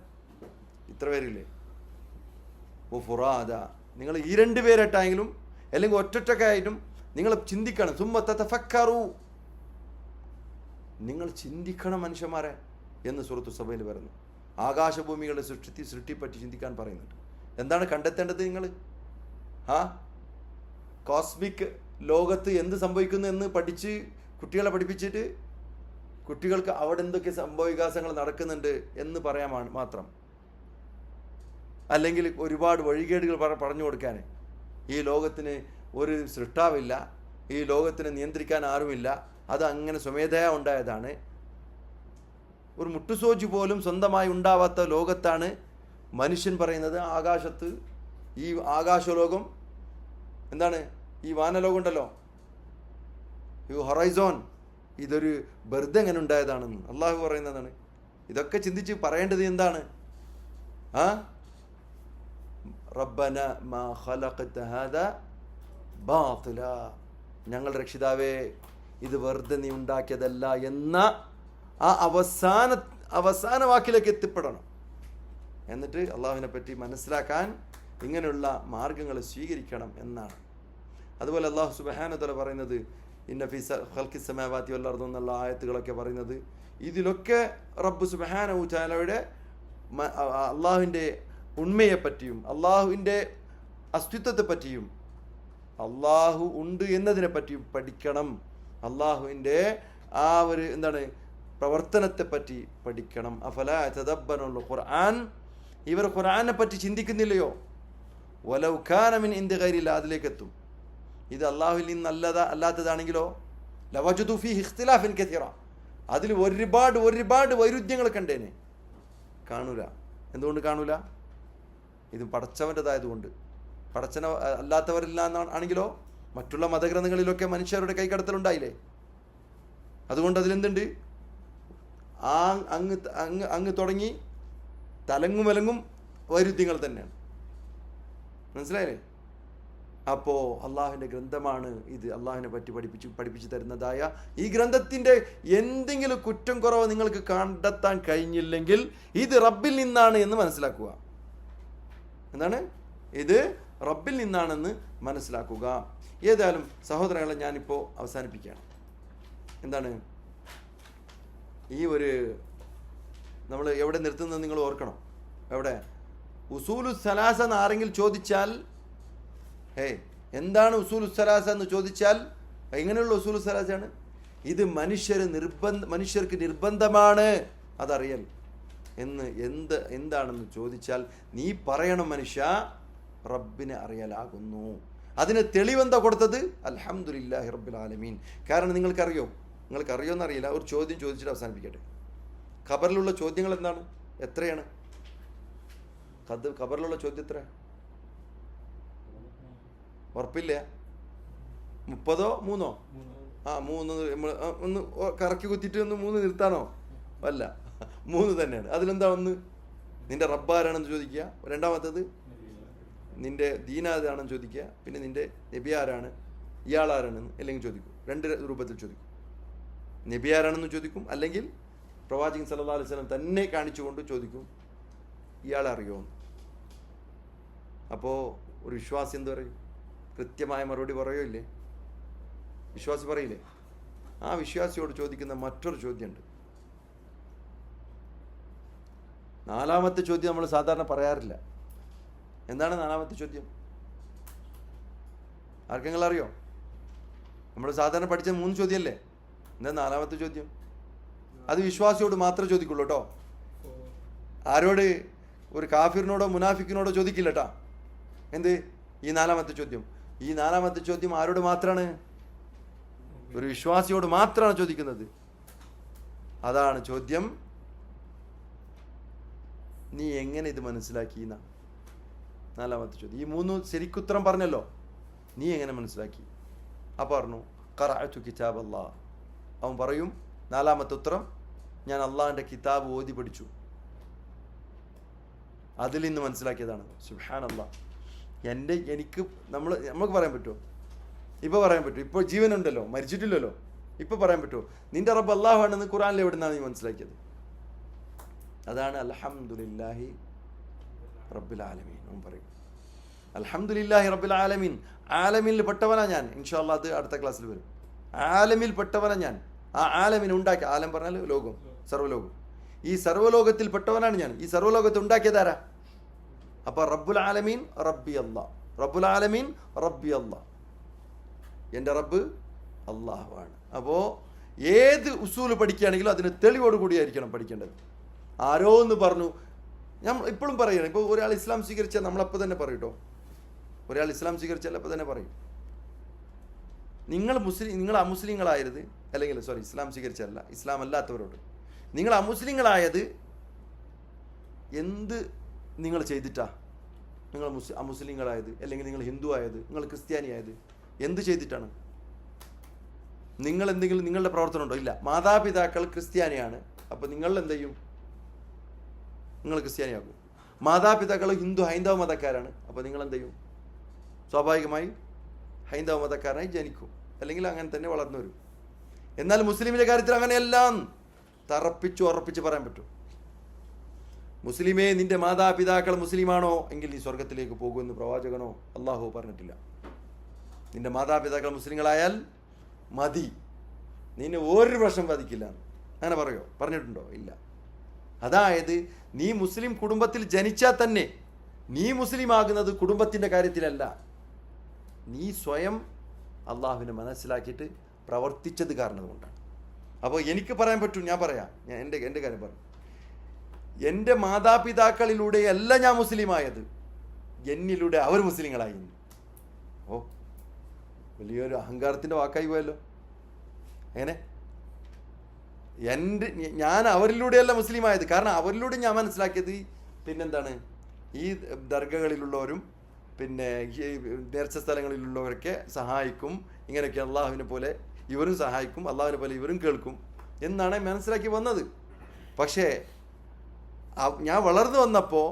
ഇത്ര പേരില്ലേ? ഓ ഫുറാദ, നിങ്ങൾ ഈ 2 പേരായിട്ടായെങ്കിലും അല്ലെങ്കിൽ ഒറ്റൊറ്റക്കായിട്ടും നിങ്ങൾ ചിന്തിക്കണം. സുമ്മ തതഫക്കറു, നിങ്ങൾ ചിന്തിക്കണം മനുഷ്യന്മാരെ എന്ന് സൂറത്തു സബയിൽ പറയുന്നു. ആകാശഭൂമികളുടെ സൃഷ്ടിപ്പറ്റി ചിന്തിക്കാൻ പറയുന്നുണ്ട്. എന്താണ് കണ്ടെത്തേണ്ടത് നിങ്ങൾ? കോസ്മിക് ലോകത്ത് എന്ത് സംഭവിക്കുന്നു എന്ന് പഠിച്ച് കുട്ടികളെ പഠിപ്പിച്ചിട്ട് കുട്ടികൾക്ക് അവിടെ എന്തൊക്കെ സംഭവവികാസങ്ങൾ നടക്കുന്നുണ്ട് എന്ന് പറയാൻ മാത്രം, അല്ലെങ്കിൽ ഒരുപാട് വഴികേടുകൾ പറഞ്ഞു കൊടുക്കാൻ. ഈ ലോകത്തിന് ഒരു സൃഷ്ടാവില്ല, ഈ ലോകത്തിനെ നിയന്ത്രിക്കാൻ ആരുമില്ല, അത് അങ്ങനെ സ്വമേധയാ ഉണ്ടായതാണ്. ഒരു മുട്ടുസോജി പോലും സ്വന്തമായി ഉണ്ടാവാത്ത ലോകത്താണ് മനുഷ്യൻ പറയുന്നത് ആകാശത്ത്, ഈ ആകാശലോകം എന്താണ്, ഈ വാനലോകം ഉണ്ടല്ലോ, ഈ ഹൊറൈസോൺ, ഇതൊരു വെറുതെ എങ്ങനെ ഉണ്ടായതാണെന്ന് അള്ളാഹു പറയുന്നതാണ്. ഇതൊക്കെ ചിന്തിച്ച് പറയേണ്ടത് എന്താണ്? റബ്ബന മാ ഖലഖത ഹാദാ ബാതില, ഞങ്ങളുടെ രക്ഷിതാവേ ഇത് വെറുതെ നീ ഉണ്ടാക്കിയതല്ല എന്ന ആ അവസാന വാക്കിലേക്ക് എത്തിപ്പെടണം. എന്നിട്ട് അള്ളാഹുവിനെ പറ്റി മനസ്സിലാക്കാൻ ഇങ്ങനെയുള്ള മാർഗങ്ങൾ സ്വീകരിക്കണം എന്നാണ്. അതുപോലെ അള്ളാഹു സുബ്ഹാനഹു വ തആല പറയുന്നത് ഇന്ന ഫീ ഖൽഖിസ് സമാവാതി വൽ അർദി എന്നുള്ള ആയത്തുകളൊക്കെ പറയുന്നത്, ഇതിലൊക്കെ റബ്ബ് സുബ്ഹാനഹു വ തആലയുടെ അള്ളാഹുവിൻ്റെ ഉണ്മയെപ്പറ്റിയും അള്ളാഹുവിൻ്റെ അസ്തിത്വത്തെ പറ്റിയും അള്ളാഹു ഉണ്ട് എന്നതിനെ പറ്റിയും പഠിക്കണം. അള്ളാഹുവിൻ്റെ ആ ഒരു എന്താണ് പ്രവർത്തനത്തെ പറ്റി പഠിക്കണം. അഫലാ യതദബ്ബറുൽ ഖുർആൻ, ഇവർ ഖുർആനെ പറ്റി ചിന്തിക്കുന്നില്ലയോ? വലൗ കാന മിൻ ഇൻദി ഗൈരില്ലാഹ്, അതിലേക്ക് എത്തും. ഇത് അള്ളാഹുവിൽ നിന്ന് അല്ലാത്തതാണെങ്കിലോ ലവജദു ഫീഹി ഇഖ്തിലാഫൻ കസീറ, അതിൽ ഒരുപാട് വൈരുദ്ധ്യങ്ങൾ കണ്ടേനെ. കാണൂല. എന്തുകൊണ്ട് കാണൂല? ഇത് പടച്ചവൻ്റെതായതുകൊണ്ട്. പടച്ചന അല്ലാത്തവരില്ല എന്നാണെങ്കിലോ മറ്റുള്ള മതഗ്രന്ഥങ്ങളിലൊക്കെ മനുഷ്യരുടെ കൈകടത്തലുണ്ടായില്ലേ? അതുകൊണ്ട് അതിലെന്തുണ്ട്? അങ്ങ് തുടങ്ങി തലങ്ങുമലങ്ങും വൈരുദ്ധ്യങ്ങൾ തന്നെയാണ്. മനസ്സിലായില്ലേ? അപ്പോൾ അള്ളാഹുവിൻ്റെ ഗ്രന്ഥമാണ് ഇത്. അള്ളാഹുവിനെ പറ്റി പഠിപ്പിച്ചു തരുന്നതായ ഈ ഗ്രന്ഥത്തിൻ്റെ എന്തെങ്കിലും കുറ്റം കുറവ് നിങ്ങൾക്ക് കണ്ടെത്താൻ കഴിഞ്ഞില്ലെങ്കിൽ ഇത് റബ്ബിൽ നിന്നാണ് എന്ന് മനസ്സിലാക്കുക. എന്താണ്? ഇത് റബ്ബിൽ നിന്നാണെന്ന് മനസ്സിലാക്കുക. ഏതായാലും സഹോദരങ്ങളെ, ഞാനിപ്പോൾ അവസാനിപ്പിക്കുകയാണ്. എന്താണ് ഈ ഒരു നമ്മൾ എവിടെ നിർത്തുന്നത് നിങ്ങൾ ഓർക്കണം. എവിടെ? ഉസൂലു സലാസ എന്ന് ആരെങ്കിലും ചോദിച്ചാൽ, എന്താണ് ഉസൂലു സലാസ എന്ന് ചോദിച്ചാൽ, എങ്ങനെയുള്ള ഉസൂലു സലാസയാണ് ഇത്? മനുഷ്യർക്ക് നിർബന്ധമാണ് അതറിയൽ എന്താണെന്ന് ചോദിച്ചാൽ നീ പറയണം മനുഷ്യ, റബ്ബിനെ അറിയലാകുന്നു. അതിന് തെളിവെന്താ കൊടുത്തത്? അൽഹംദുലില്ലാഹി റബ്ബിൽ ആലമീൻ. കാരണം നിങ്ങൾക്കറിയോ എന്നറിയില്ല, ഒരു ചോദ്യം ചോദിച്ചിട്ട് അവസാനിപ്പിക്കട്ടെ. ഖബറിലുള്ള ചോദ്യങ്ങൾ എന്താണ്? എത്രയാണ് ഖബറിലുള്ള ചോദ്യം? എത്ര? ഉറപ്പില്ല. 30 3? 3 ഒന്ന് കറക്കി കുത്തിയിട്ട് 3 നിർത്താനോ? അല്ല, 3 തന്നെയാണ്. അതിലെന്താ? ഒന്ന് നിന്റെ റബ്ബാരാണെന്ന് ചോദിക്കുക, രണ്ടാമത്തത് നിന്റെ ദീനാരാണെന്ന് ചോദിക്കുക, പിന്നെ നിന്റെ നബി ആരാണ്, ഇയാളാരാണെന്ന് അല്ലെങ്കിൽ ചോദിക്കും. 2 രൂപത്തിൽ ചോദിക്കും. നബി ആരാണെന്ന് ചോദിക്കും, അല്ലെങ്കിൽ പ്രവാചകൻ സല്ലല്ലാഹു അലൈഹി വസല്ലം തന്നെ കാണിച്ചുകൊണ്ട് ചോദിക്കും, ഇയാളെ അറിയുമോ? അപ്പോൾ ഒരു വിശ്വാസി എന്ത് പറയും? കൃത്യമായ മറുപടി പറയുമോ? വിശ്വാസി പറയില്ലേ? ആ വിശ്വാസിയോട് ചോദിക്കുന്ന മറ്റൊരു ചോദ്യമുണ്ട്. 4ാമത്തെ ചോദ്യം നമ്മൾ സാധാരണ പറയാറില്ല. എന്താണ് 4ാമത്തെ ചോദ്യം? ആർക്കെങ്കിലും അറിയോ? നമ്മൾ സാധാരണ പഠിച്ച 3 ചോദ്യമല്ലേ? എന്താ 4ാമത്തെ ചോദ്യം? അത് വിശ്വാസിയോട് മാത്രമേ ചോദിക്കുള്ളൂ കേട്ടോ. ആരോട്? ഒരു കാഫിറിനോടോ മുനാഫിക്കിനോടോ ചോദിക്കില്ല കേട്ടോ. എന്ത്? ഈ 4ാമത്തെ ചോദ്യം. ഈ 4ാമത്തെ ചോദ്യം ആരോട് മാത്രമാണ്? ഒരു വിശ്വാസിയോട് മാത്രമാണ് ചോദിക്കുന്നത്. അതാണ് ചോദ്യം, നീ എങ്ങനെ ഇത് മനസ്സിലാക്കി? 4ാമത്തെ ചോദ്യം. ഈ 3 ശരിക്കുത്തരം പറഞ്ഞല്ലോ, നീ എങ്ങനെ മനസ്സിലാക്കി? അപ്പോൾ പറഞ്ഞു ഖറഅതു കിതാബ് അല്ലാഹ്. അവൻ പറയും 4ാമത്തെ ഉത്തരം, ഞാൻ അള്ളാഹിൻ്റെ കിതാബ് ഓതി പഠിച്ചു, അതിൽ നിന്ന് മനസ്സിലാക്കിയതാണ്. സുബ്ഹാനല്ലാഹ്. എനിക്ക് നമുക്ക് പറയാൻ പറ്റുമോ? ഇപ്പോൾ പറയാൻ പറ്റുമോ? ഇപ്പോൾ ജീവനുണ്ടല്ലോ, മരിച്ചിട്ടില്ലല്ലോ. ഇപ്പോൾ പറയാൻ പറ്റുമോ നിന്റെ റബ്ബ് അല്ലാഹു ആണെന്ന് ഖുർആനിൽ എവിടുന്നാണ് നീ മനസ്സിലാക്കിയത്? അതാണ് അൽഹംദുലില്ലാഹി റബ്ബിൽ ആലമീൻ. അവൻ പറയും അൽഹംദുലില്ലാഹി റബ്ബിൽ ആലമീൻ. ആലമീനിൽ പെട്ടവനാ ഞാൻ. ഇൻഷാ അല്ലാഹ് അത് അടുത്ത ക്ലാസ്സിൽ വരും. ആലമിൽ പെട്ടവനാ ഞാൻ. ആ ആലമിനെ ഉണ്ടാക്കി, ആലം പറഞ്ഞാൽ ലോകം, സർവ്വലോകം. ഈ സർവ്വലോകത്തിൽ പെട്ടവനാണ് ഞാൻ. ഈ സർവ്വലോകത്തെ ഉണ്ടാക്കിയതാരാ? അപ്പൊ റബ്ബുൽ ആലമീൻ റബ്ബി അല്ലാഹ്. റബ്ബുൽ ആലമീൻ റബ്ബി അല്ലാഹ്. എൻ്റെ റബ്ബ് അള്ളാഹുവാണ്. അപ്പോൾ ഏത് ഉസൂല് പഠിക്കുകയാണെങ്കിലും അതിന് തെളിവോടുകൂടിയായിരിക്കണം പഠിക്കേണ്ടത്. ആരോ എന്ന് പറഞ്ഞു, ഞാൻ ഇപ്പോഴും പറയുകയാണ്. ഇപ്പോൾ ഒരാൾ ഇസ്ലാം സ്വീകരിച്ചാൽ നമ്മളപ്പോൾ തന്നെ പറയും കേട്ടോ. ഒരാൾ ഇസ്ലാം സ്വീകരിച്ചാൽ അപ്പോൾ തന്നെ പറയും, നിങ്ങൾ അമുസ്ലിങ്ങളായത്, അല്ലെങ്കിൽ ഇസ്ലാം സ്വീകരിച്ചല്ല, ഇസ്ലാം അല്ലാത്തവരോട് നിങ്ങൾ അമുസ്ലിങ്ങളായത് എന്ത് നിങ്ങൾ ചെയ്തിട്ടാ? നിങ്ങൾ അമുസ്ലിങ്ങളായത്, അല്ലെങ്കിൽ നിങ്ങൾ ഹിന്ദു ആയത്, നിങ്ങൾ ക്രിസ്ത്യാനി ആയത് എന്ത് ചെയ്തിട്ടാണ്? നിങ്ങൾ എന്തെങ്കിലും നിങ്ങളുടെ പ്രവർത്തനം ഉണ്ടോ? ഇല്ല. മാതാപിതാക്കൾ ക്രിസ്ത്യാനിയാണ്, അപ്പോൾ നിങ്ങൾ എന്ത് ചെയ്യും? നിങ്ങൾ ക്രിസ്ത്യാനിയാകും. മാതാപിതാക്കൾ ഹൈന്ദവ മതക്കാരാണ്, അപ്പോൾ നിങ്ങൾ എന്ത് ചെയ്യും? സ്വാഭാവികമായി ഹൈന്ദവ മതക്കാരനായി ജനിക്കും, അല്ലെങ്കിൽ അങ്ങനെ തന്നെ വളർന്നു വരും. എന്നാൽ മുസ്ലിമിൻ്റെ കാര്യത്തിൽ അങ്ങനെയെല്ലാം ഉറപ്പിച്ച് പറയാൻ പറ്റും. മുസ്ലിമേ, നിന്റെ മാതാപിതാക്കൾ മുസ്ലിമാണോ എങ്കിൽ നീ സ്വർഗത്തിലേക്ക് പോകുമെന്ന് പ്രവാചകനോ അള്ളാഹു പറഞ്ഞിട്ടില്ല. നിന്റെ മാതാപിതാക്കൾ മുസ്ലിങ്ങളായാൽ മതി, നിന്നെ ഒരു പ്രശ്നം ബാധിക്കില്ല. അങ്ങനെ പറഞ്ഞിട്ടുണ്ടോ? ഇല്ല. അതായത് നീ മുസ്ലിം കുടുംബത്തിൽ ജനിച്ചാൽ തന്നെ നീ മുസ്ലിം ആകുന്നത് കുടുംബത്തിൻ്റെ കാര്യത്തിലല്ല, നീ സ്വയം അള്ളാഹുവിനെ മനസ്സിലാക്കിയിട്ട് പ്രവർത്തിച്ചത് കാരണം കൊണ്ടാണ്. അപ്പോൾ എനിക്ക് പറയാൻ പറ്റും, ഞാൻ പറയാം, ഞാൻ എൻ്റെ കാര്യം പറഞ്ഞു. എൻ്റെ മാതാപിതാക്കളിലൂടെയല്ല ഞാൻ മുസ്ലിമായത്, എന്നിലൂടെ അവർ മുസ്ലിങ്ങളായി. ഓ, വലിയൊരു അഹങ്കാരത്തിൻ്റെ വാക്കായി പോയല്ലോ. എങ്ങനെ? ഞാൻ അവരിലൂടെയല്ല മുസ്ലിമായത്, കാരണം അവരിലൂടെ ഞാൻ മനസ്സിലാക്കിയത് പിന്നെന്താണ്, ഈ ദർഗകളിലുള്ളവരും പിന്നെ ഈ നേർച്ച സ്ഥലങ്ങളിലുള്ളവരൊക്കെ സഹായിക്കും, ഇങ്ങനെയൊക്കെ അള്ളാഹുവിനെ പോലെ ഇവരും സഹായിക്കും, അള്ളാഹുവിനെ പോലെ ഇവരും കേൾക്കും എന്നാണ് മനസ്സിലാക്കി വന്നത്. പക്ഷേ ഞാൻ വളർന്നു വന്നപ്പോൾ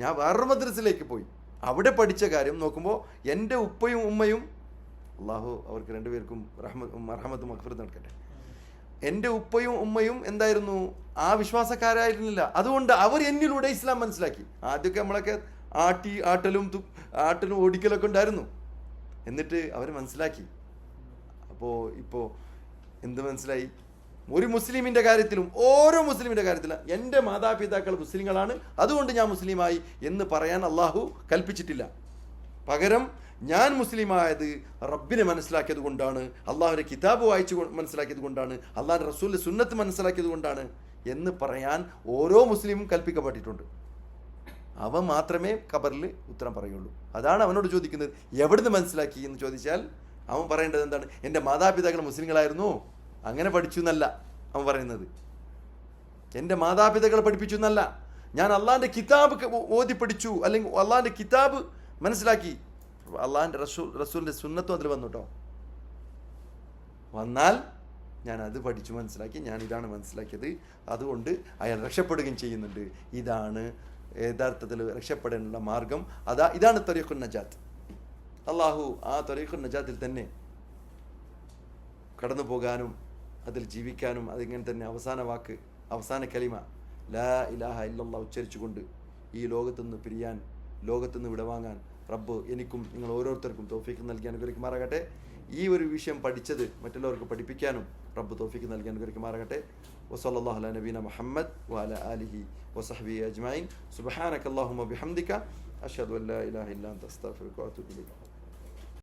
ഞാൻ വേറൊരു മദ്രസയിലേക്ക് പോയി. അവിടെ പഠിച്ച കാര്യം നോക്കുമ്പോൾ എൻ്റെ ഉപ്പയും ഉമ്മയും, അള്ളാഹു അവർക്ക് രണ്ടുപേർക്കും റഹ്മത്തും മഗ്ഫിറത്തും നടക്കട്ടെ, എൻ്റെ ഉപ്പയും ഉമ്മയും എന്തായിരുന്നു? ആ വിശ്വാസക്കാരായിരുന്നില്ല. അതുകൊണ്ട് അവർ എന്നിലൂടെ ഇസ്ലാം മനസ്സിലാക്കി. ആദ്യമൊക്കെ നമ്മളൊക്കെ ആട്ടലും ഓടിക്കലൊക്കെ ഉണ്ടായിരുന്നു. എന്നിട്ട് അവർ മനസ്സിലാക്കി. ഇപ്പോൾ എന്ത് മനസ്സിലായി? ഒരു മുസ്ലിമിൻ്റെ കാര്യത്തിലും, ഓരോ മുസ്ലിമിൻ്റെ കാര്യത്തിലും എൻ്റെ മാതാപിതാക്കൾ മുസ്ലിങ്ങളാണ്, അതുകൊണ്ട് ഞാൻ മുസ്ലിമായി എന്ന് പറയാൻ അള്ളാഹു കൽപ്പിച്ചിട്ടില്ല. പകരം ഞാൻ മുസ്ലിമായത് റബ്ബിനെ മനസ്സിലാക്കിയത് കൊണ്ടാണ്, അള്ളാഹുവിൻ്റെ കിതാബ് വായിച്ച് മനസ്സിലാക്കിയത് കൊണ്ടാണ്, അള്ളാഹുവിൻ്റെ റസൂലിൻ്റെ സുന്നത്ത് മനസ്സിലാക്കിയത് കൊണ്ടാണ് എന്ന് പറയാൻ ഓരോ മുസ്ലിമും കൽപ്പിക്കപ്പെട്ടിട്ടുണ്ട്. അവൻ മാത്രമേ ഖബറിൽ ഉത്തരം പറയുള്ളൂ. അതാണ് അവനോട് ചോദിക്കുന്നത്, എവിടുന്ന് മനസ്സിലാക്കി എന്ന് ചോദിച്ചാൽ അവൻ പറയേണ്ടത് എന്താണ്? എൻ്റെ മാതാപിതാക്കൾ മുസ്ലിങ്ങളായിരുന്നു, അങ്ങനെ പഠിച്ചു എന്നല്ല അവൻ പറയുന്നത്. എൻ്റെ മാതാപിതാക്കൾ പഠിപ്പിച്ചു എന്നല്ല, ഞാൻ അള്ളാഹിൻ്റെ കിതാബ് ഓതി പഠിച്ചു, അല്ലെങ്കിൽ അള്ളാഹിൻ്റെ കിതാബ് മനസ്സിലാക്കി. അള്ളാഹിൻ്റെ റസൂലിൻ്റെ സുന്നത്തും അതിൽ വന്നു കേട്ടോ. വന്നാൽ ഞാൻ അത് പഠിച്ചു മനസ്സിലാക്കി, ഞാൻ ഇതാണ് മനസ്സിലാക്കിയത്, അതുകൊണ്ട് അയാൾ രക്ഷപ്പെടുകയും ചെയ്യുന്നുണ്ട്. ഇതാണ് യഥാർത്ഥത്തിൽ രക്ഷപ്പെടാനുള്ള മാർഗം. ഇതാണ് ത്വരീഖുൻ നജാത്ത്. അള്ളാഹു ആ ത്വരീഖുൻ നജാത്തിൽ തന്നെ കടന്നു പോകാനും അതിൽ ജീവിക്കാനും, അതിങ്ങനെ തന്നെ അവസാന വാക്ക്, അവസാന കലിമ ലാ ഇലാഹ ഇല്ലല്ലാഹ് ഉച്ചരിച്ചുകൊണ്ട് ഈ ലോകത്തുനിന്ന് പിരിയാൻ, ലോകത്തുനിന്ന് വിടവാങ്ങാൻ റബ്ബ് എനിക്കും നിങ്ങൾ ഓരോരുത്തർക്കും തൗഫീഖ് നൽകി അനുഗ്രഹിക്കുമാറാകട്ടെ. ഈ ഒരു വിഷയം പഠിച്ചത് മറ്റുള്ളവർക്ക് പഠിപ്പിക്കാനും റബ്ബ് തൗഫീഖ് നൽകി അനുഗ്രഹിക്കുമാറാകട്ടെ. വസല്ലല്ലാഹു അലാ നബീന മുഹമ്മദ് വഅലാ ആലിഹി വസഹ്ബിഹി അജ്മഈൻ. സുബ്ഹാനക അല്ലാഹുമ്മ ബിഹംദിക അഷ്ഹദു അൻ ലാ ഇലാഹ ഇല്ലാ അൻത അസ്തഗ്ഫിറുക വഅതൂബു ഇലൈക്.